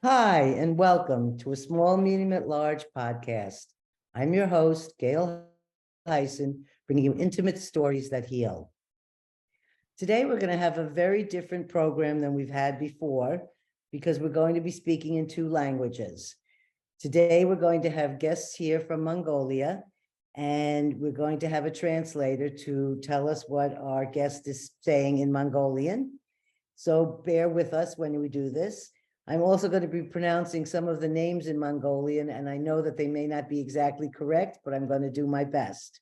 Hi, and welcome to a Small Medium at Large podcast. I'm your host, Gail Heisen, bringing you intimate stories that heal. Today, we're going to have a very different program than we've had before because we're going to be speaking in two languages. Today, we're going to have guests here from Mongolia, and we're going to have a translator to tell us what our guest is saying in Mongolian. So bear with us when we do this. I'm also going to be pronouncing some of the names in Mongolian, and I know that they may not be exactly correct, but I'm going to do my best.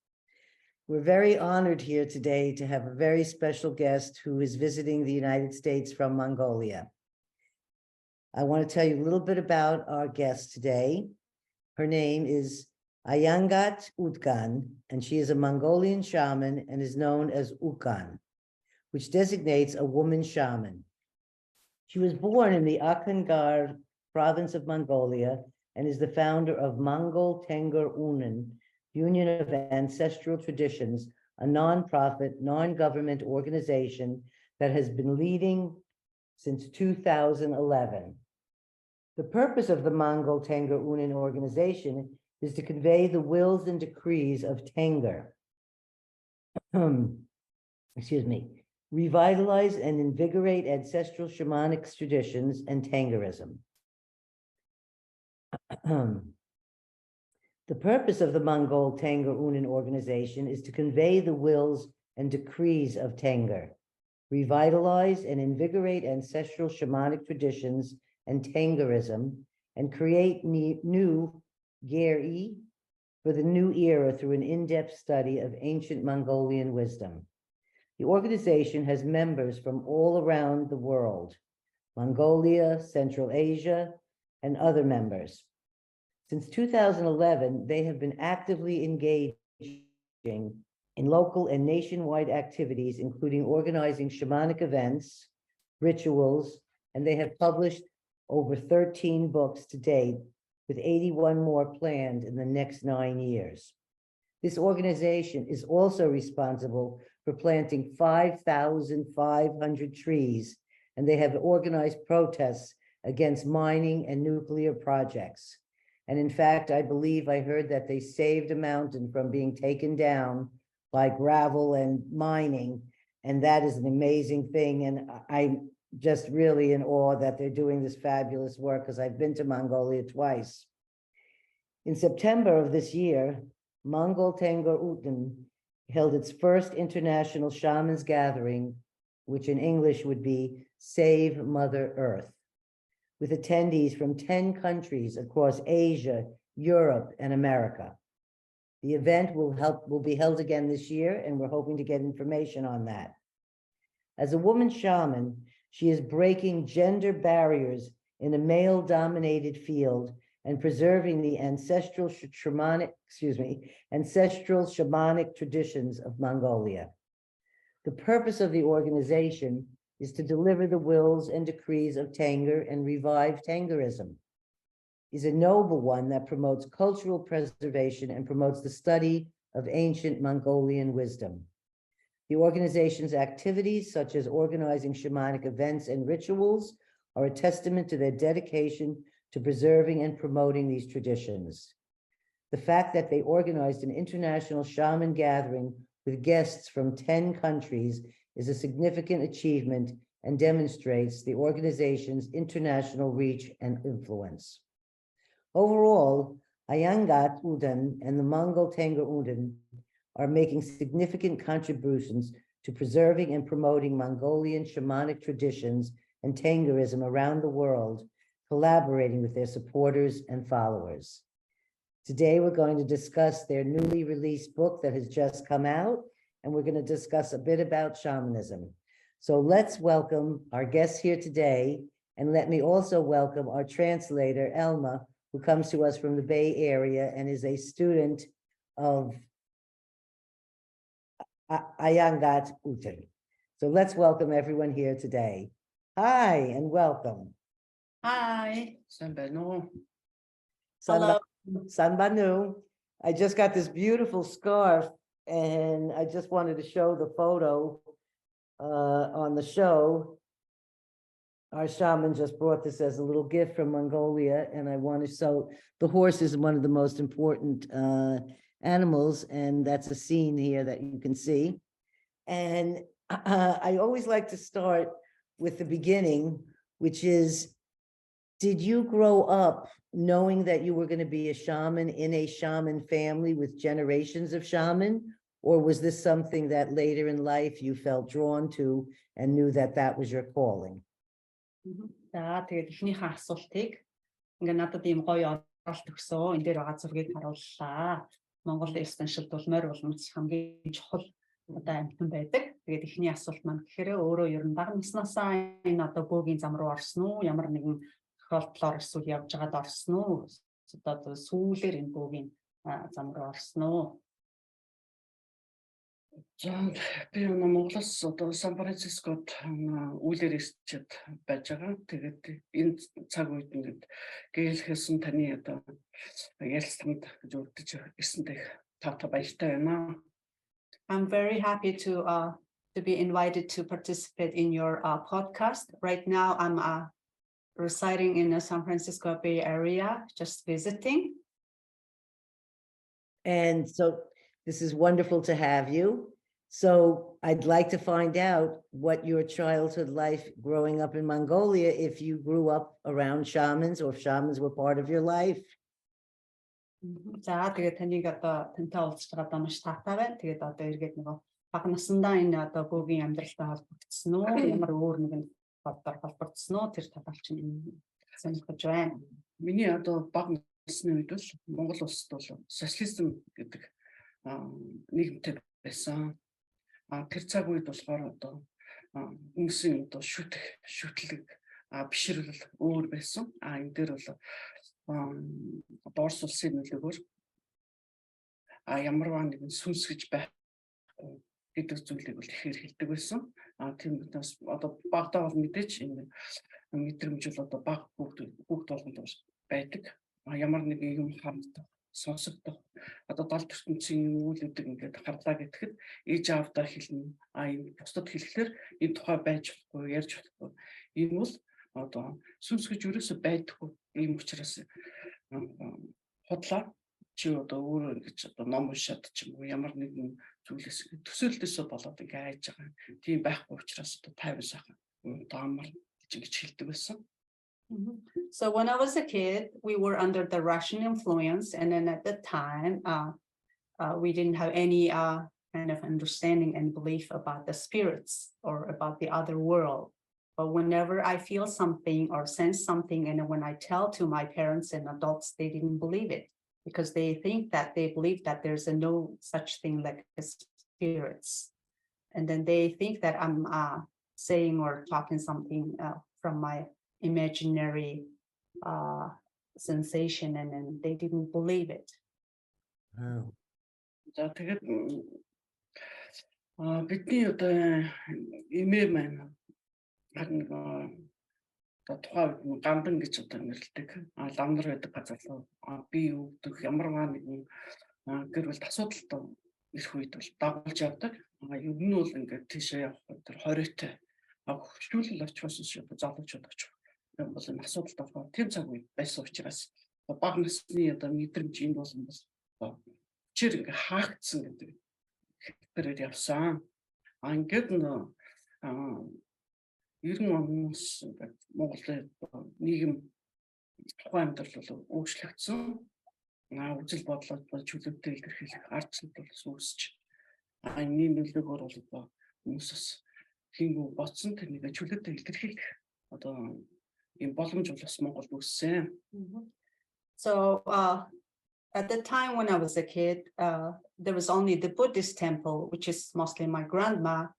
We're very honored here today to have a very special guest who is visiting the United States from Mongolia. I want to tell you a little bit about our guest today. Her name is Ayangat Udgun, and she is a Mongolian shaman and is known as Udgan, which designates a woman shaman. She was born in the Akhangar province of Mongolia and is the founder of Mongol Tenger Unen, Union of Ancestral Traditions, a nonprofit, non-government organization that has been leading since 2011. The purpose of the Mongol Tenger Unen organization is to convey the wills and decrees of Tenger. Revitalize and invigorate ancestral shamanic traditions and Tengerism. The purpose of the Mongol Tenger Unen organization is to convey the wills and decrees of Tenger, revitalize and invigorate ancestral shamanic traditions and Tengerism, and create new Geri for the new era through an in-depth study of ancient Mongolian wisdom. The organization has members from all around the world, Mongolia, Central Asia, and other members. Since 2011, they have been actively engaging in local and nationwide activities, including organizing shamanic events, rituals, and they have published over 13 books to date, with 81 more planned in the next 9 years. This organization is also responsible for planting 5,500 trees, and they have organized protests against mining and nuclear projects. And in fact, I believe I heard that they saved a mountain from being taken down by gravel and mining, and that is an amazing thing. And I'm just really in awe that they're doing this fabulous work, because I've been to Mongolia twice. In September of this year, Mongol Tenger Unen held its first international shamans gathering, which in English would be Save Mother Earth, with attendees from 10 countries across Asia, Europe, and America. The event will be held again this year, and we're hoping to get information on that. As a woman shaman, she is breaking gender barriers in a male-dominated field and preserving the ancestral shamanic traditions of Mongolia. The purpose of the organization is to deliver the wills and decrees of Tenger and revive Tengerism. Is a noble one that promotes cultural preservation and promotes the study of ancient Mongolian wisdom. The organization's activities, such as organizing shamanic events and rituals, are a testament to their dedication to preserving and promoting these traditions. The fact that they organized an international shaman gathering with guests from 10 countries is a significant achievement and demonstrates the organization's international reach and influence. Overall, Ayangat Udgun and the Mongol Tenger Unen are making significant contributions to preserving and promoting Mongolian shamanic traditions and Tengerism around the world, collaborating with their supporters and followers. Today, we're going to discuss their newly released book that has just come out, and we're going to discuss a bit about shamanism. So let's welcome our guests here today, and let me also welcome our translator, Elma, who comes to us from the Bay Area and is a student of Ayangat Udgun. So let's welcome everyone here today. Hi, and welcome. Hi. Hello. Sanbanu. I just got this beautiful scarf, and I just wanted to show the photo on the show. our shaman just brought this as a little gift from Mongolia, and I want to, so the horse is one of the most important animals, and that's a scene here that you can see. And I always like to start with the beginning, which is, did you grow up knowing that you were going to be a shaman in a shaman family with generations of shaman? Or was this something that later in life you felt drawn to and knew that that was your calling? За тэгээд эхнийхээ асуултыг ингээ надад ийм гоё оролт өгсөн. Энд дээр байгаа зургийг харууллаа. Монгол эрсдэншил дулмаар болмоц хамгийн чухал одоо амьтан байдаг. Тэгээд эхний асуулт маань гэхээр өөрөө ер нь бага наснаасаа энэ одоо бөөгийн зам руу орсон уу? Ямар нэгэн тохиолдлоор эсвэл явж байгаад орсон уу? Одоо сүүлээр энэ бөөгийн зам руу орсон уу? За би Монголоос одоо Сан Францискод үйлээр ирчээд байж байгаа. Тэгээд энэ цаг үед ингээд гэлхэсэн таны одоо ярилцлаганд зөвлөж ирсэнтэй тавтай баяртай байна. I'm very happy to be invited to participate in your podcast. Right now, I'm residing in the San Francisco Bay Area, just visiting. And so this is wonderful to have you. So I'd like to find out what your childhood life growing up in Mongolia, if you grew up around shamans or if shamans were part of your life. За тэгээд таныг одоо тантай уулзч байгаа маш таатай байна. Тэгээд одоо эргээд нөгөө бага насандаа энэ одоо бөөгийн амьдралтай холбогдсон уу? Ямар өөр нэгэн бодоор холбогдсон уу? Тэр талаар чинь сонирхож байна. Миний одоо бага насны үед бол Монгол улсад бол социализм гэдэг нийгэмтэй байсан. Тэр цаг үед болохоор одоо хүмүүсийн одоо шүтлэг бишрэл өөр байсан. Энэ дээр бол Орос улсын нөлөөгөөр ямар нэгэн сүнс гэж байхгүй гэдэг зүйлийг бол ихээр хэлдэг байсан. Тийм учраас одоо багтаа бол мэдээч энэ мэдрэмж бол одоо баг бүгд болгонд байдаг. Ямар нэгэн юм харагдах, сонсогдох, одоо далд ертөнцийн үйлүүдийг ингээд харлаа гэхэд ээж аавдаа хэлнэ. Энэ бусдад хэлэхлээр энэ тухай байж болохгүй, ярьж болохгүй. Энэ бол одоо сүнс гэж юусоо байдаггүй. Ийм учраас хотлоо чи одоо өөрөө ингэж одоо ном уншаад ч юм уу ямар нэгэн зүйлээс төсөөлтөөсөө болоод ингээ хайж байгаа. Тийм байхгүй учраас одоо 50 сайхан одоо амар гэж хэлдэг байсан. So when I was a kid, we were under the Russian influence, and then at that time, we didn't have any kind of understanding and belief about the spirits or about the other world. But whenever I feel something or sense something, and when I tell to my parents and adults, they didn't believe it because they believe that there's no such thing like spirits. And then they think that I'm saying or talking something from my imaginary sensation, and then they didn't believe it. Wow. За тэгээд бидний одоо эмээ маань харин одоо тухайн үед гандан гэж одоо нэрлэдэг. Ламнар байдаг газар руу би өгдөх ямар нэгэн гэр бүл асуудалтай ирэх үед бол дагуулж явдаг. Ер нь бол ингээд тийшээ явах тэр хориотой хөвчлөл очиосон шүү дээ залуучууд очих. Бол энэ асуудалтай болохоор тийм цаг үед байсан учраас баг насны одоо мэдрэмж энэ бол чир ингээ хаагдсан гэдэг хэлбэрээр явсан. Ингээд ер нь хүмүүс Монголын нийгэм тухайн амьдрал бол өөрчлөгдсөн. Үзэл бодлоод чөлөөтэй илэрхийлэх ардчлал бол үүсч. Энэ нөлөөгөөр бол хүмүүсс хингүү боцсон тэрнийг чөлөөтэй илэрхийлэх одоо ийм боломж бол Монголд үүссэн. So at the time when I was a kid, there was only the Buddhist temple, which is mostly my grandma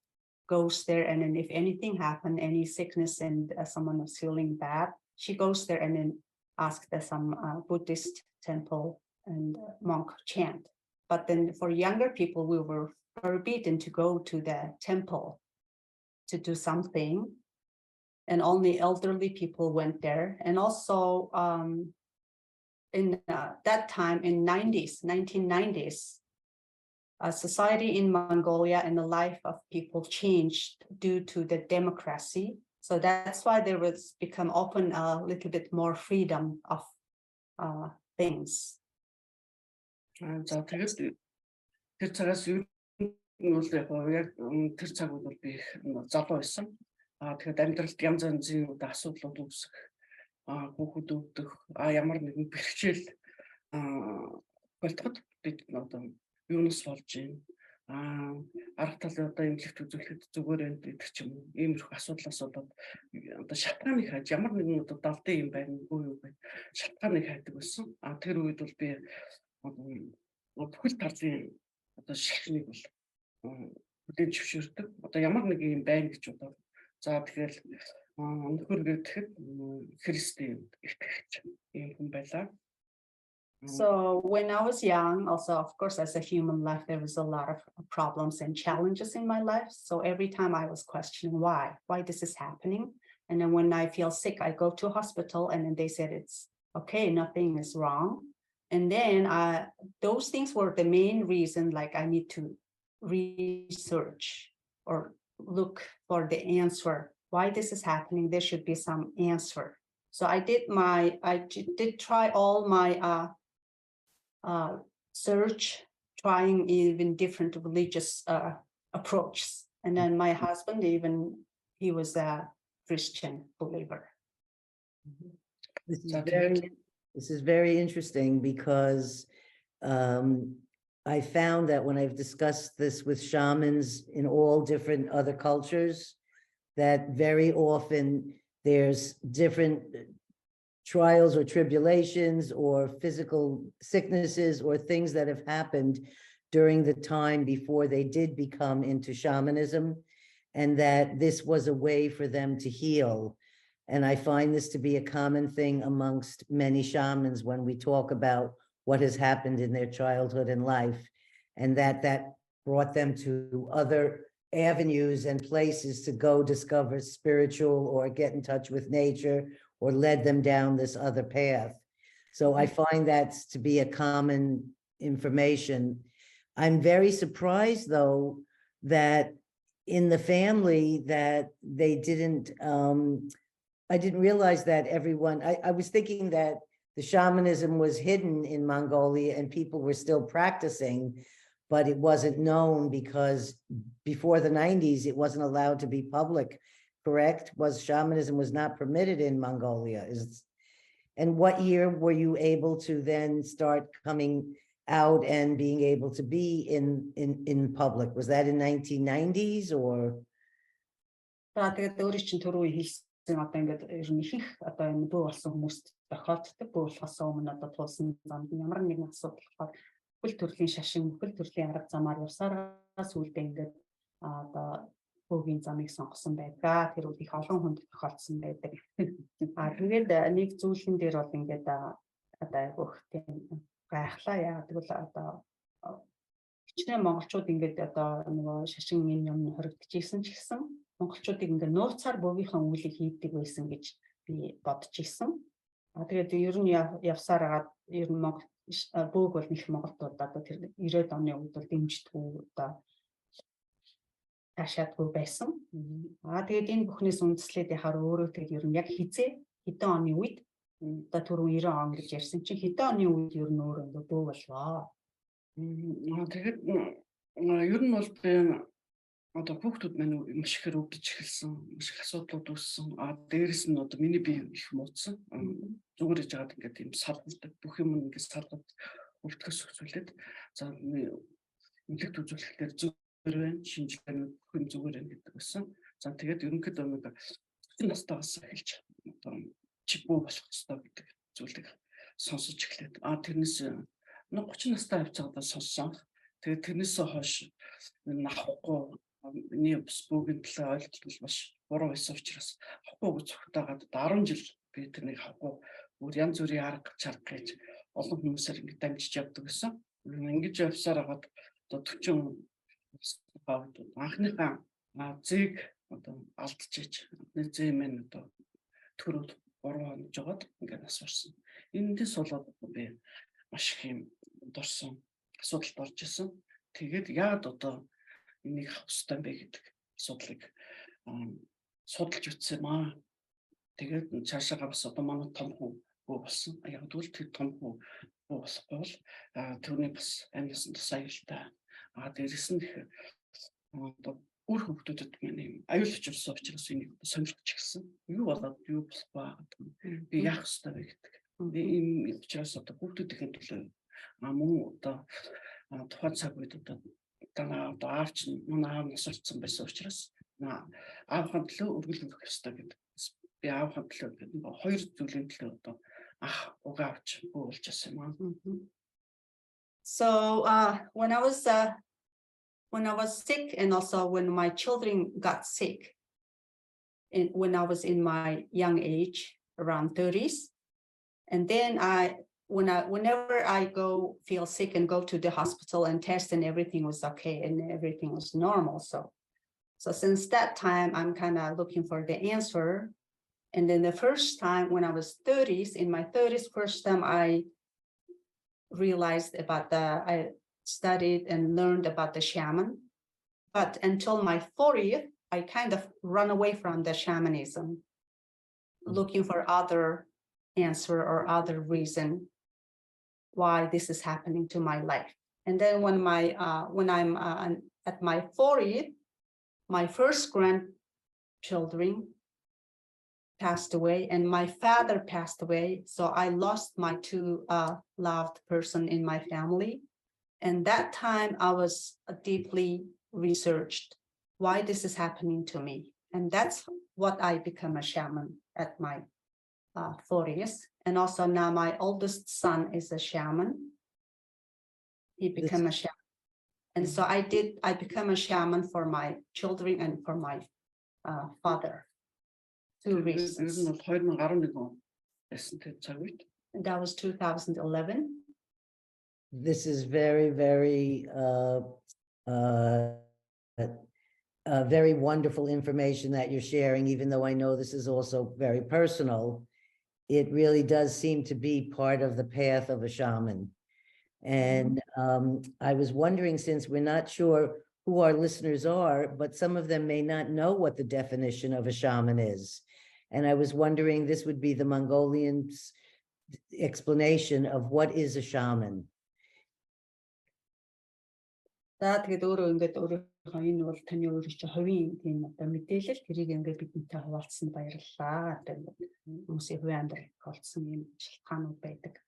goes there, and then if anything happened, any sickness and someone was feeling bad, she goes there and then asks some Buddhist temple and monk chant. But then for younger people, we were forbidden to go to the temple to do something, and only elderly people went there. And also in that time in 1990s, society in Mongolia and the life of people changed due to the democracy. So that's why there was become open a little bit more freedom of things. За тэгээд тэр цагаас юу бол яг тэр цаг үед бол би их залуу байсан. Тэгэхээр амьдралд янз янзын асуудлууд үүсэх, хүүхэд өвдөх, ямар нэгэн бэрхшээл болтгод бид одоо юунаас болж юм. Арга талын одоо эмнэлэгт үзүүлэхэд зүгээр энэ гэдэг ч юм уу. Иймэрхүү асуудлаас болоод одоо шалтгааныг хайж ямар нэгэн одоо далдын юм байна уу юу байна. Шалтгааныг хайдаг байсан. Тэр үед бол би бүхэл талын одоо шашныг бол бүтээн зөвшөөрдөг. Одоо ямар нэг юм байна гэж бодоод. За тэгэхээр нөхөр гэхэд Христийн итгэгч юм хүн байлаа. So when I was young, also, of course, as a human life, there was a lot of problems and challenges in my life. So every time I was questioning why this is happening. And then when I feel sick, I go to a hospital and then they said, it's okay, nothing is wrong. And then those things were the main reason, like I need to research or look for the answer. Why this is happening, there should be some answer. So I did try all my search, trying even different religious approaches. And then my husband, he was a Christian believer. This is very interesting because I found that when I've discussed this with shamans in all different other cultures, that very often there's different trials or tribulations or physical sicknesses or things that have happened during the time before they did become into shamanism, and that this was a way for them to heal. And I find this to be a common thing amongst many shamans when we talk about what has happened in their childhood and life, and that brought them to other avenues and places to go discover spiritual or get in touch with nature, or led them down this other path. So I find that to be a common information. I'm very surprised, though, that in the family that they didn't, I didn't realize that everyone, I was thinking that the shamanism was hidden in Mongolia and people were still practicing, but it wasn't known because before the 90s, it wasn't allowed to be public. Correct? Shamanism was not permitted in Mongolia. And what year were you able to then start coming out and being able to be in public? Was that in 1990s or? Тэгээд өөрийн чинь түрүү хэлсэн одоо ингээд ер нь их одоо энэ бүү болсон хүмүүст тохиолддог. Бүү болохоос өмнө одоо тулсан замд ямар нэгэн асуудал болохоор бүхэл төрлийн шашин, бүхэл төрлийн арга замаар явсараа сүүлдээ ингээд одоо бөөгийн замыг сонгосон байдаг. Тэр үл их олон хүнд тохиолдсон байдаг. Тэгээд нэг зүйлэн дээр бол ингээд одоо бүх тийм гайхлаа. Яагаад гэвэл одоо хичнээн монголчууд ингээд одоо нөгөө шашин юм хоригдчихсэн ч гэсэн монголчуудыг ингээд нууцаар бөөгийнхөө үүлийг хийдэг байсан гэж би бодож ирсэн. Тэгээд ер нь явсаар агаад ер нь монгол бөөг бол нэг монголд одоо тэр 90-ад оны үед бол дэмждэггүй одоо ташаадгүй байсан. Тэгээд энэ бүхнээс үндэслээд яхаар өөрөө тэгээд ер нь яг хэдэн оны үед одоо түрүү 90 он гэж ярьсан чинь хэдэн оны үед ер нь өөрөө бөө боллоо. Тэгээд ер нь бол би одоо хүүхдүүд маань маш ихээр өвдөж эхэлсэн, маш их асуудлууд үүссэн. Дээрээс нь одоо миний бие их муудсан. Зүгээр ээж аваад ингээд юм салгуулдаг, бүх юм ингээд салгууд өвдгөөс өсвөлээд за эмнэлэгт үзүүлэхээр байна, шинжилгээ хүн зүгээр юм гэдэг байсан. За тэгээд ерөнхийдөө нэг 30 настайгаас эхэлж одоо чипүү болох хэрэгтэй гэдэг зүйлийг сонсож эхлээд тэрнээс 30 настай явцгаадаа сонссон. Тэгээд тэрнээс хойш авахгүй миний бөөгийн талаа ойлголт маш буруу байсан учраас авахгүй гэж зүгтаагаад 10 жил би тэрнийг авахгүй өөр янз бүрийн арга чарга гэж олон хүмүүсээр ингэ дамжиж явдаг гэсэн. Ингэж явсаар хагаад одоо 40 анхныхаа зээг одоо алдчихж анхны зээ мэн одоо төрөд 3 хоног жоод ингээд нас барсан. Эндээс болоод би маш их юм дурсан асуудалд орж исэн. Тэгээд яагаад одоо энийг авах ёстой бэ гэдэг асуудлыг судалж үтсэн юм аа. Тэгээд цаашаа бас одоо манай том хүү болсон. Яг тэгвэл тэр том хүү болохгүй бол түүний бас амьдсан тус аюултай. Дээрэс нь одоо үр хөвгүүдэд маань аюул учирсан учраас энийг сонирхож гисэн. Юу болоод юу болох вэ? Би яах ёстой вэ гэдэг. Ийм учраас одоо хүүхдүүдийн төлөө мөн одоо тухайн цаг үед одоо аавч манай аав нас орсон байсан учраас аавхан төлөө өргөл өгөх ёстой гэдэг. Би аавхан төлөө гэдэг хоёр зүйлийн төлөө одоо угаавч буулж байсан юм. So when I was sick, and also when my children got sick, and when I was in my young age, around 30s, and then whenever I feel sick and go to the hospital and test, and everything was okay and everything was normal. So since that time, I'm kind of looking for the answer. And then the first time when I was 30s, in my 30s, first time I realized I studied and learned about the shaman. But until my 40th, I kind of run away from the shamanism, looking for other answer or other reason why this is happening to my life. And then when I'm at my 40th, my first grandchildren passed away and my father passed away. So I lost my two loved person in my family. And that time I was deeply researched why this is happening to me. And that's what I become a shaman at my 40s. And also now my oldest son is a shaman. He became a shaman. And so I become a shaman for my children and for my father. Two reasons. That was 2011. This is very, very, very wonderful information that you're sharing, even though I know this is also very personal. It really does seem to be part of the path of a shaman. And I was wondering, since we're not sure who our listeners are, but some of them may not know what the definition of a shaman is. And I was wondering, this would be the Mongolians' explanation of what is a shaman. Тэгээд өөрөө ингээд өөрийнхөө энэ бол таны өөрөө чи хувийн тийм одоо мэдээлэл тэрийг ингээд бидэнтэй хуваалцсан баярлалаа. Тэгээд хүмүүсийн хувийн амьдрал болцсон юм шалтгаанууд байдаг.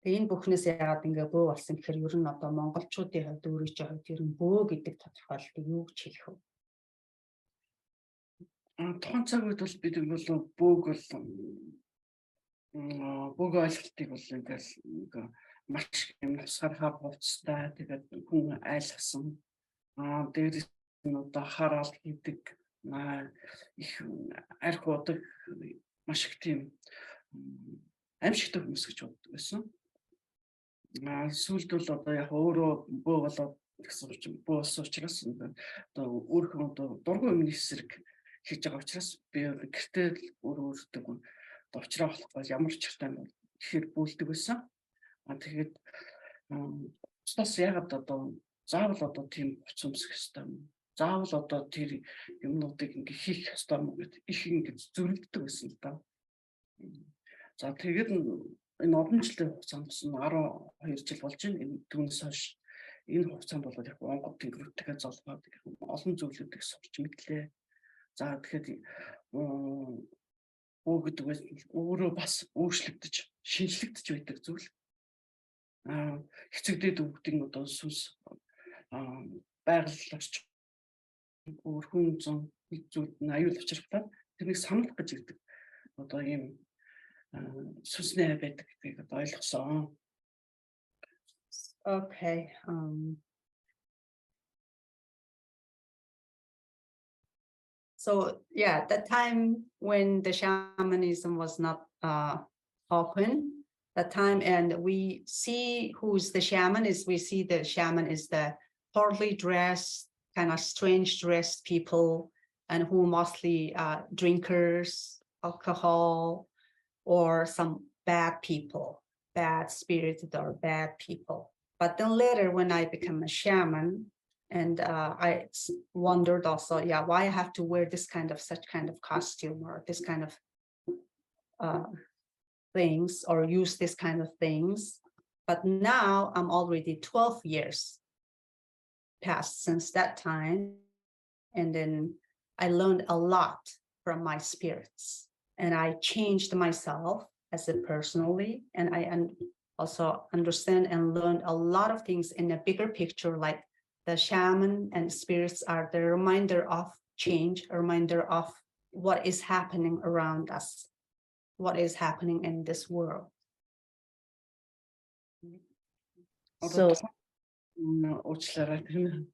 Тэгээд энэ бүхнээс яагаад ингээд бөө болсон гэхээр ер нь одоо монголчуудын хувьд өөрөө чи хувьд ер нь бөө гэдэг тодорхойлолтыг юу гэж хэлэх вэ? Тухайн цаг үед бол бид бол бөөг бол бөөг ойлголтыг бол ингээд маш юм насгарахаа болцтой. Тэгээд хүн айлгсан. Дээрээс нь одоо хараал хийдэг их арх удаг маш их тийм амьшигтай хүмүүс гэж боддог байсан. Сүүлд бол одоо яг өөрөө бөө болоод гэсэн учраас бөө болсон учраас одоо өөрхөн одоо дургүй өмнө эсрэг хийж байгаа учраас би гэртээ өөрөөдөө одоо уучраа болохгүй ямар ч хэрэг юм ихээр бүлдэг байсан. Тэгээд бас ягаад одоо заавал одоо тийм хуц өмсөх ёстой юм. Заавал одоо тэр юмнуудыг ингээ хийх ёстой юм гэдэг их ингээ зөрөгддөг байсан л да. За тэгээд энэ олон жилийн хугацаанд 12 жил болж байна. Энэ түүнээс хойш энэ хугацаанд бол яг Монгол Тэнгэрүүдтэйгээ золгоод олон зүйлүүдийг сурч мэдлээ. За тэгэхээр гэдэг нь өөрөө бас өөрчлөгдөж, шинжлэгдэж байдаг зүйл. Хэцэгдээд өгдөг одоо сүнс байгаль орч өөр хүн зам зүйл аюул учирхлаа тэрнийг санах гэж ирдэг. Одоо ийм сүнсний байдаг гэдгийг одоо ойлгосон. Okay. So yeah, the time when the shamanism was not open, that time, and we see who's the shaman is. We see the shaman is the poorly dressed, kind of strange dressed people, and who mostly drinkers, alcohol, or some bad people, bad spirited or bad people. But then later, when I become a shaman, And I wondered also, why I have to wear this kind of such kind of costume or this kind of things or use this kind of things. But now I'm already 12 years past since that time. And then I learned a lot from my spirits, and I changed myself as a personally, and I also understand and learned a lot of things in a bigger picture, like the shaman and spirits are the reminder of change, a reminder of what is happening around us, what is happening in this world. So, уучлаарай тийм.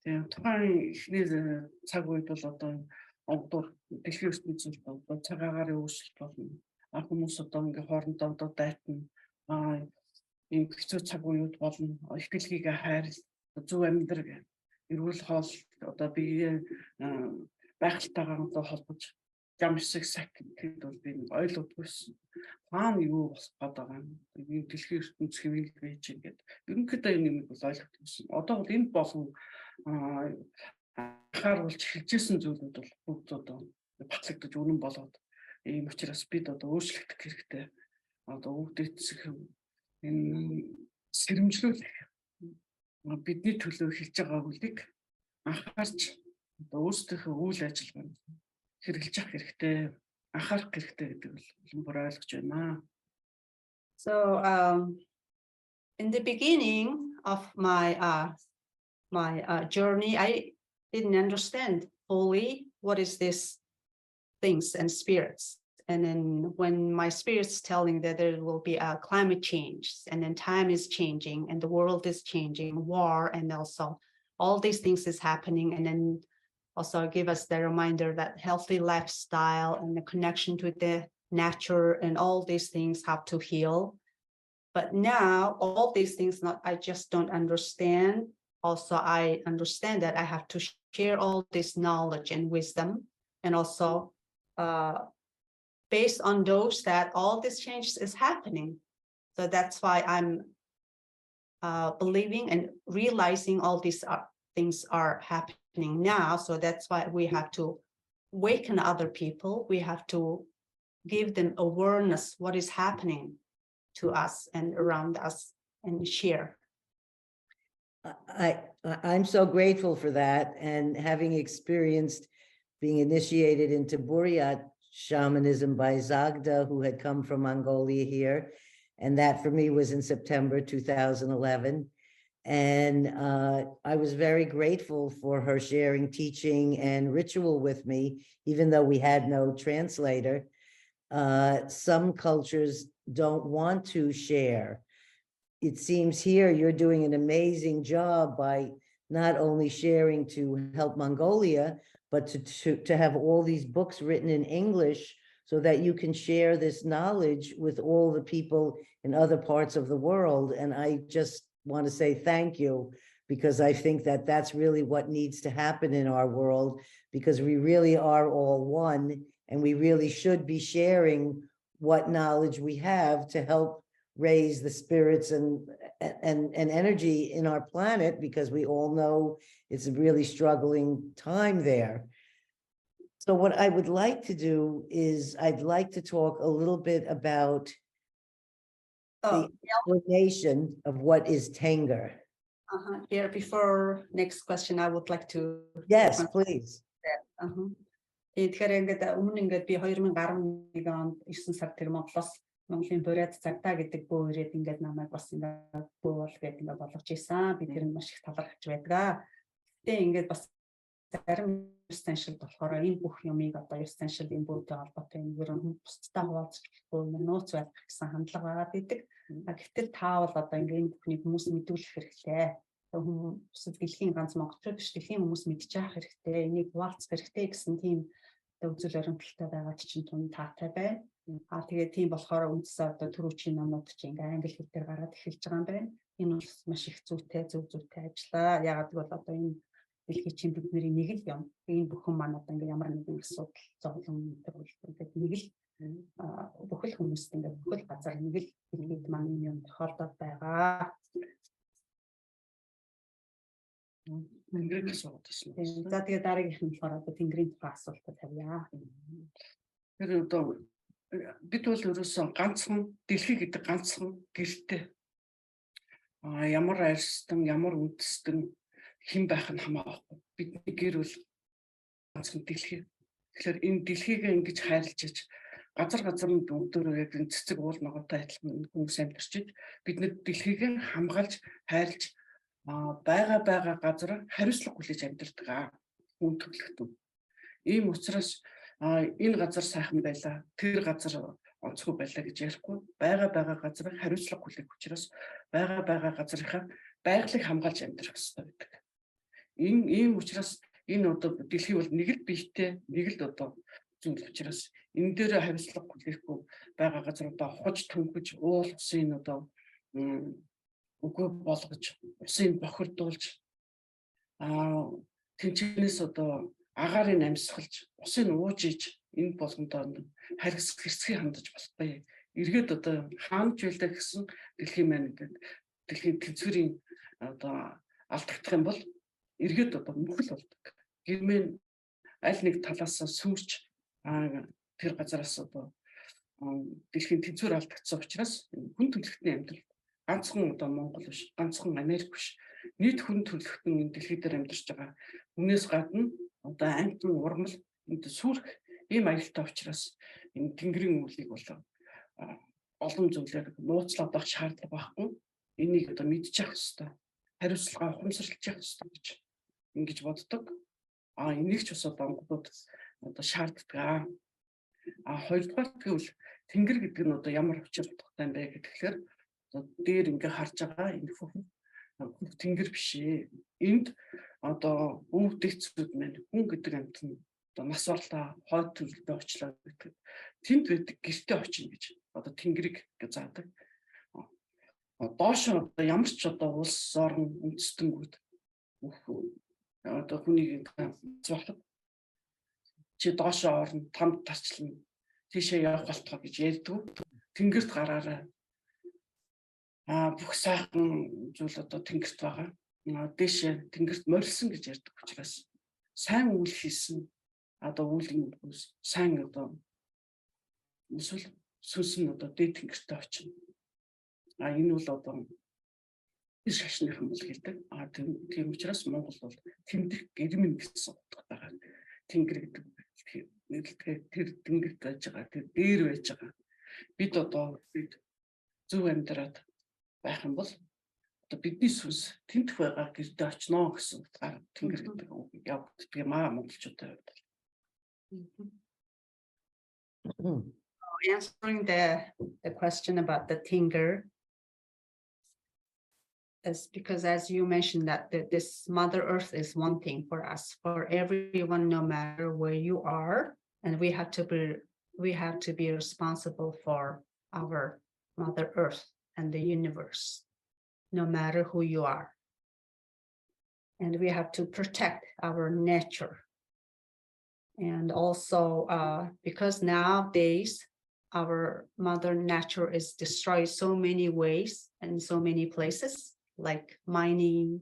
Тэгээ тухайн ихний цаг үед бол одоо одод дэлхийн ертөнцийн одоо цагаагаар үүсэлт болно. Хүмүүс одоо ингээ хоорондоо одоо дайтна. Ийм хэцүү цаг үед болно. Их дэлхийгээ хайр, зөв амьдрал, эрүүл хоол одоо биеийн байгальтайгаа одоо холбож жам шиг сахид бол би ойлгохгүй. Хаана юу болох гэдэг юм. Энэ дэлхийн ертөнц хэвийг байж ингээд ерөнхийдөө энэ бол ойлгохгүй. Одоо бол энэ болон анхааруулж хэлжсэн зүйлүүд бол бүгд одоо батлагдаж үнэн болоод ийм учраас бид одоо өөрчлөгдөх хэрэгтэй. Одоо өвдөцөх энэ сэрэмжлүүлэх бидний төлөө хэлж байгаа үгийг анхаарч одоо өөрсдийнхөө үйл ажиллагаанд хэрэглэж авах хэрэгтэй. Анхаарах хэрэгтэй гэдэг бол бүр ойлгож байна. So in the beginning of my journey, I didn't understand fully what is this things and spirits. And then when my spirit's telling that there will be a climate change, and then time is changing, and the world is changing, war, and also all these things is happening, and then also give us the reminder that healthy lifestyle and the connection to the nature and all these things have to heal. But now all these things, I just don't understand. Also, I understand that I have to share all this knowledge and wisdom, and also based on those that all this change is happening. So that's why I'm believing and realizing all these things are happening now. So that's why we have to awaken other people. We have to give them awareness what is happening to us and around us and share. I'm so grateful for that, and having experienced being initiated into Buryat shamanism by Zagda, who had come from Mongolia here, and that for me was in September 2011. And I was very grateful for her sharing teaching and ritual with me, even though we had no translator. Some cultures don't want to share. It seems here you're doing an amazing job by not only sharing to help Mongolia, but to have all these books written in English so that you can share this knowledge with all the people in other parts of the world. And I just want to say thank you, because I think that that's really what needs to happen in our world, because we really are all one, and we really should be sharing what knowledge we have to help raise the spirits and energy in our planet, because we all know it's a really struggling time there. So what I would like to do is I'd like to talk a little bit about the explanation of what is Tenger. Here, before next question, I would like to. Yes, please. Тэгэхээр ингээд өмнө ингээд би 2011 онд 9 сард тэр Монголоос Монголын Буриат цагтаа гэдэг бөө ирээд ингээд намайг бас ингээд бөө бол гэдэг ингээд болгож ийсэн. Би тэр нь маш их талархаж байдаг. Гэтэ ингээд бас зарим essential болохоор энэ бүх юмыг одоо essential энэ бөөтэй холбоотой юм ер нь бусдтай хуваалцах бөө нууц байх гэсэн хандлага байгаа гэдэг. Гэтэл та бол одоо ингээд энэ бүхнийг хүмүүс мэдүүлэх хэрэгтэй. Бусад дэлхийн ганц монголчууд биш, дэлхийн хүмүүс мэдчих хэрэгтэй. Энийг хуваалцах хэрэгтэй гэсэн тийм үзэл баримталтай байгаад чинь тун таатай байна. Тэгээд тийм болохоор үндсээ одоо түрүүчийн номууд чинь ингээ англи хэл дээр гараад эхэлж байгаа юм байна. Энэ бол маш их зүйтэй, зөв зүйтэй ажиллаа. Ягаад гэвэл одоо энэ дэлхийн чинь бидний нэг л юм. Энэ бүхэн маань одоо ингээ ямар нэгэн асуудал зовлон гэдэг нэг л бүхэл хүмүүст ингээ бүхэл газар нэг л дэлхийд маань юм тохиолдоод байгаа. Тэнгэрийг асууад байсан. За тэгээ дараагийн болохоор одоо Тэнгэрийн тухай асуултад тавья. Тэр одоо бид бол ерөөсөн ганцхан дэлхий гэдэг ганцхан гэртэй. Ямар арьстан, ямар үндэстэн хэн байх нь хамаагүй. Бидний гэр бол ганцхан дэлхий. Тэгэхээр энэ дэлхийг ингэж хайрлаж иж газар нь өдөрөө яг энэ цэцэг уул ногоотой адилхан хүмүүс амьдарч иж бид нэр дэлхийг хамгаалж хайрлж байгаа газар хариуцлага хүлээж амьдардаг хүн төрлөختөн. Ийм учраас энэ газар сайхан байлаа, тэр газар онцгүй байлаа гэж ярихгүй байгаа газрыг хариуцлага хүлээх учраас байгаа газрынхаа байгалыг хамгаалж амьдрах хэрэгтэй байдаг. Ийм учраас энэ одоо дэлхий бол нэг л биетэй, нэг л одоо зүйл учраас энэ дээр хариуцлага хүлээхгүй байгаа газруудаа ухаж төнгөж уул усын одоо үгүй болгож усын бохирдуулж тэнцэнээс одоо агаарыг амьсгалж усын ууж иж энэ болгондоо харгас хэрцгий хандаж болохгүй. Эргээд одоо хаанч байлаа гэсэн дэлхийн маань гэдэг дэлхийн тэнцвэрийн одоо алдагдах юм бол эргээд одоо мөхөл болдог. Гэрмэн аль нэг талаас сүрч тэр газараас одоо дэлхийн тэнцвэр алдагдсан учраас хүн төрөлхтний амьдрал ганцхан одоо Монгол биш, ганцхан Америк биш. Нийт хүн төрөлхтөн энэ дэлхий дээр амьдарч байгаа хүнээс гадна одоо амтны урмал энд сүрх ийм аюултай учраас энэ Тэнгэрийн үлийг бол олон зүйлээр нууцлаад авах шаардлага байхгүй. Энийг одоо мэдчих хэвээр хариуцлага ухамсарлаж явах хэвээр гэж ингэж боддог. Энийг ч бас одоо монголууд одоо шаарддаг. Хоёрдугаар гэвэл Тэнгэр гэдэг нь одоо ямар учир утгатай юм бэ гэхээр одоо дээр ингээ харж байгаа энэ хүн Тэнгэр биш ээ. Энд одоо өвдөгцүүд маань хүн гэдэг амьд нь одоо нас орлоо, хойд төрөлдөө очлоо гэдэг. Тэнд байдаг гэртээ очино гэж одоо Тэнгэрийг гэж заадаг. Доош одоо ямар ч одоо улс орн үндэстэнгүүд одоо хүнийг зурхад чи доошоо орно, тамд тарчлана, тийшээ явах болтгоо гэж ярьдаг. Тэнгэрт гараарай. Бүх сайхан зүйл одоо тэнгэрт байгаа. Дээшээ тэнгэрт морилсон гэж ярьдаг учраас сайн үйл хийсэн одоо үйл сайн одоо эсвэл сүнсэн одоо дээд тэнгэртээ очино. Энэ бол одоо их шашныхан бол хэлдэг. Тийм учраас Монгол бол тэмдэг гэрмэн гэсэн утгатай байгаа. Тэнгэр гэдэг нэрлэгээ тэр тэнгэрт байж байгаа, тэр дээр байж байгаа. Бид одоо зөв амьдраад байх юм бол одоо бидний сүнс тэмдэх байгаа гэрдээ очно гэсэн утгаар тэнгэр гэдэг үг явагддаг юм монголчуудад. Answering the question about the Tenger is because, as you mentioned, that this Mother Earth is one thing for us, for everyone, no matter where you are, and we have to be responsible for our Mother Earth and the universe, no matter who you are, and we have to protect our nature. And also, because nowadays our Mother Nature is destroyed so many ways and so many places, like mining,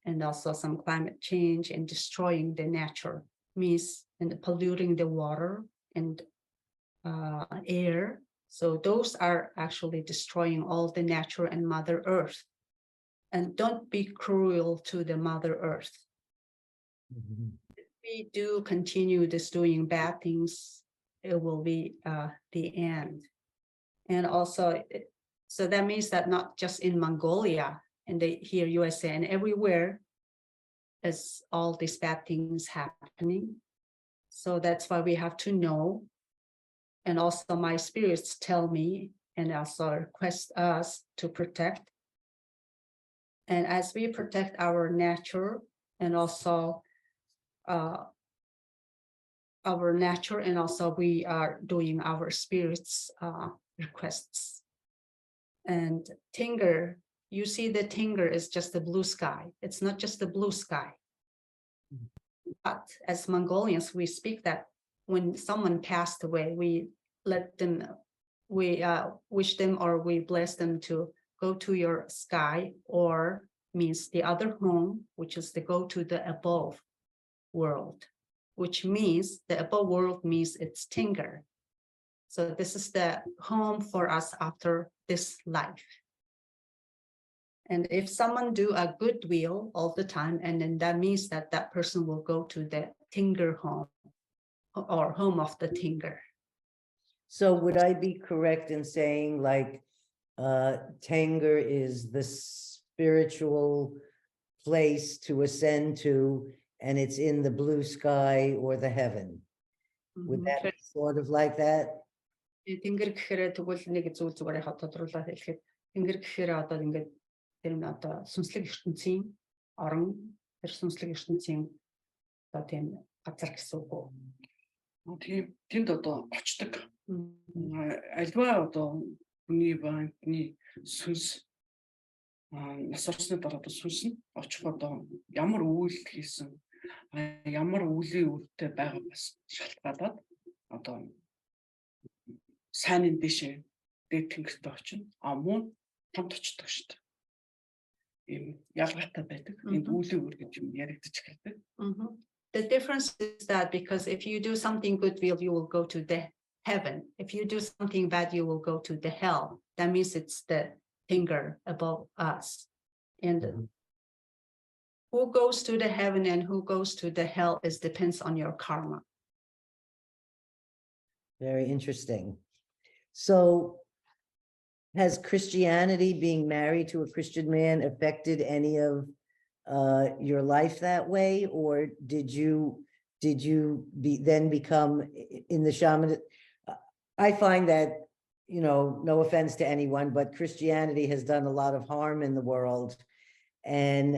and also some climate change and destroying the nature, means and polluting the water and air. So those are actually destroying all the nature and Mother Earth. And don't be cruel to the Mother Earth. If we do continue this doing bad things, it will be the end. And also, so that means that not just in Mongolia and here USA and everywhere is all these bad things happening. So that's why we have to know. And also my spirits tell me and also request us to protect. And as we protect our nature and also our nature, and also we are doing our spirits requests. And Tenger, you see the Tenger is just the blue sky. It's not just the blue sky. But as Mongolians, we speak that when someone passed away, we let them, we wish them or we bless them to go to your sky, or means the other home, which is to go to the above world, which means the above world means it's Tenger. So this is the home for us after this life. And if someone do a good will all the time, and then that means that that person will go to the Tenger home or home of the Tenger. So would I be correct in saying like Tenger is the spiritual place to ascend to, and it's in the blue sky or the heaven? Would that be sort of like that? Тэнгэр гэхээр тэгвэл нэг зүйл зүгээр тодруулаад хэлэхэд тэнгэр гэхээр одоо ингээд тэр нь одоо сүнслэг ертөнцийн орон, тэр сүнслэг ертөнцийн одоо тийм газар гэсэн үг үү? Тийм тэнд одоо очдог. Альва одоо хүний банкны сүнс нас орсны дараа одоо сүнс нь очих одоо ямар үйл хийсэн, ямар үлийн үртэй байгаа бас шалтгаалаад одоо сайн дэшээ дээд тэнгэрт очино. Муу хамт очдог шүү дээ. Ийм ялгаатай байдаг. Энд үлийн үр гэж юм яригдчих хэлдэг. The difference is that because if you do something good will, you will go to the heaven. If you do something bad, you will go to the hell. That means it's the Tenger above us. And who goes to the heaven and who goes to the hell is depends on your karma. Very interesting. So has Christianity, being married to a Christian man, affected any of your life that way? Or did you then become in the shaman? I find that, you know, no offense to anyone, but Christianity has done a lot of harm in the world. And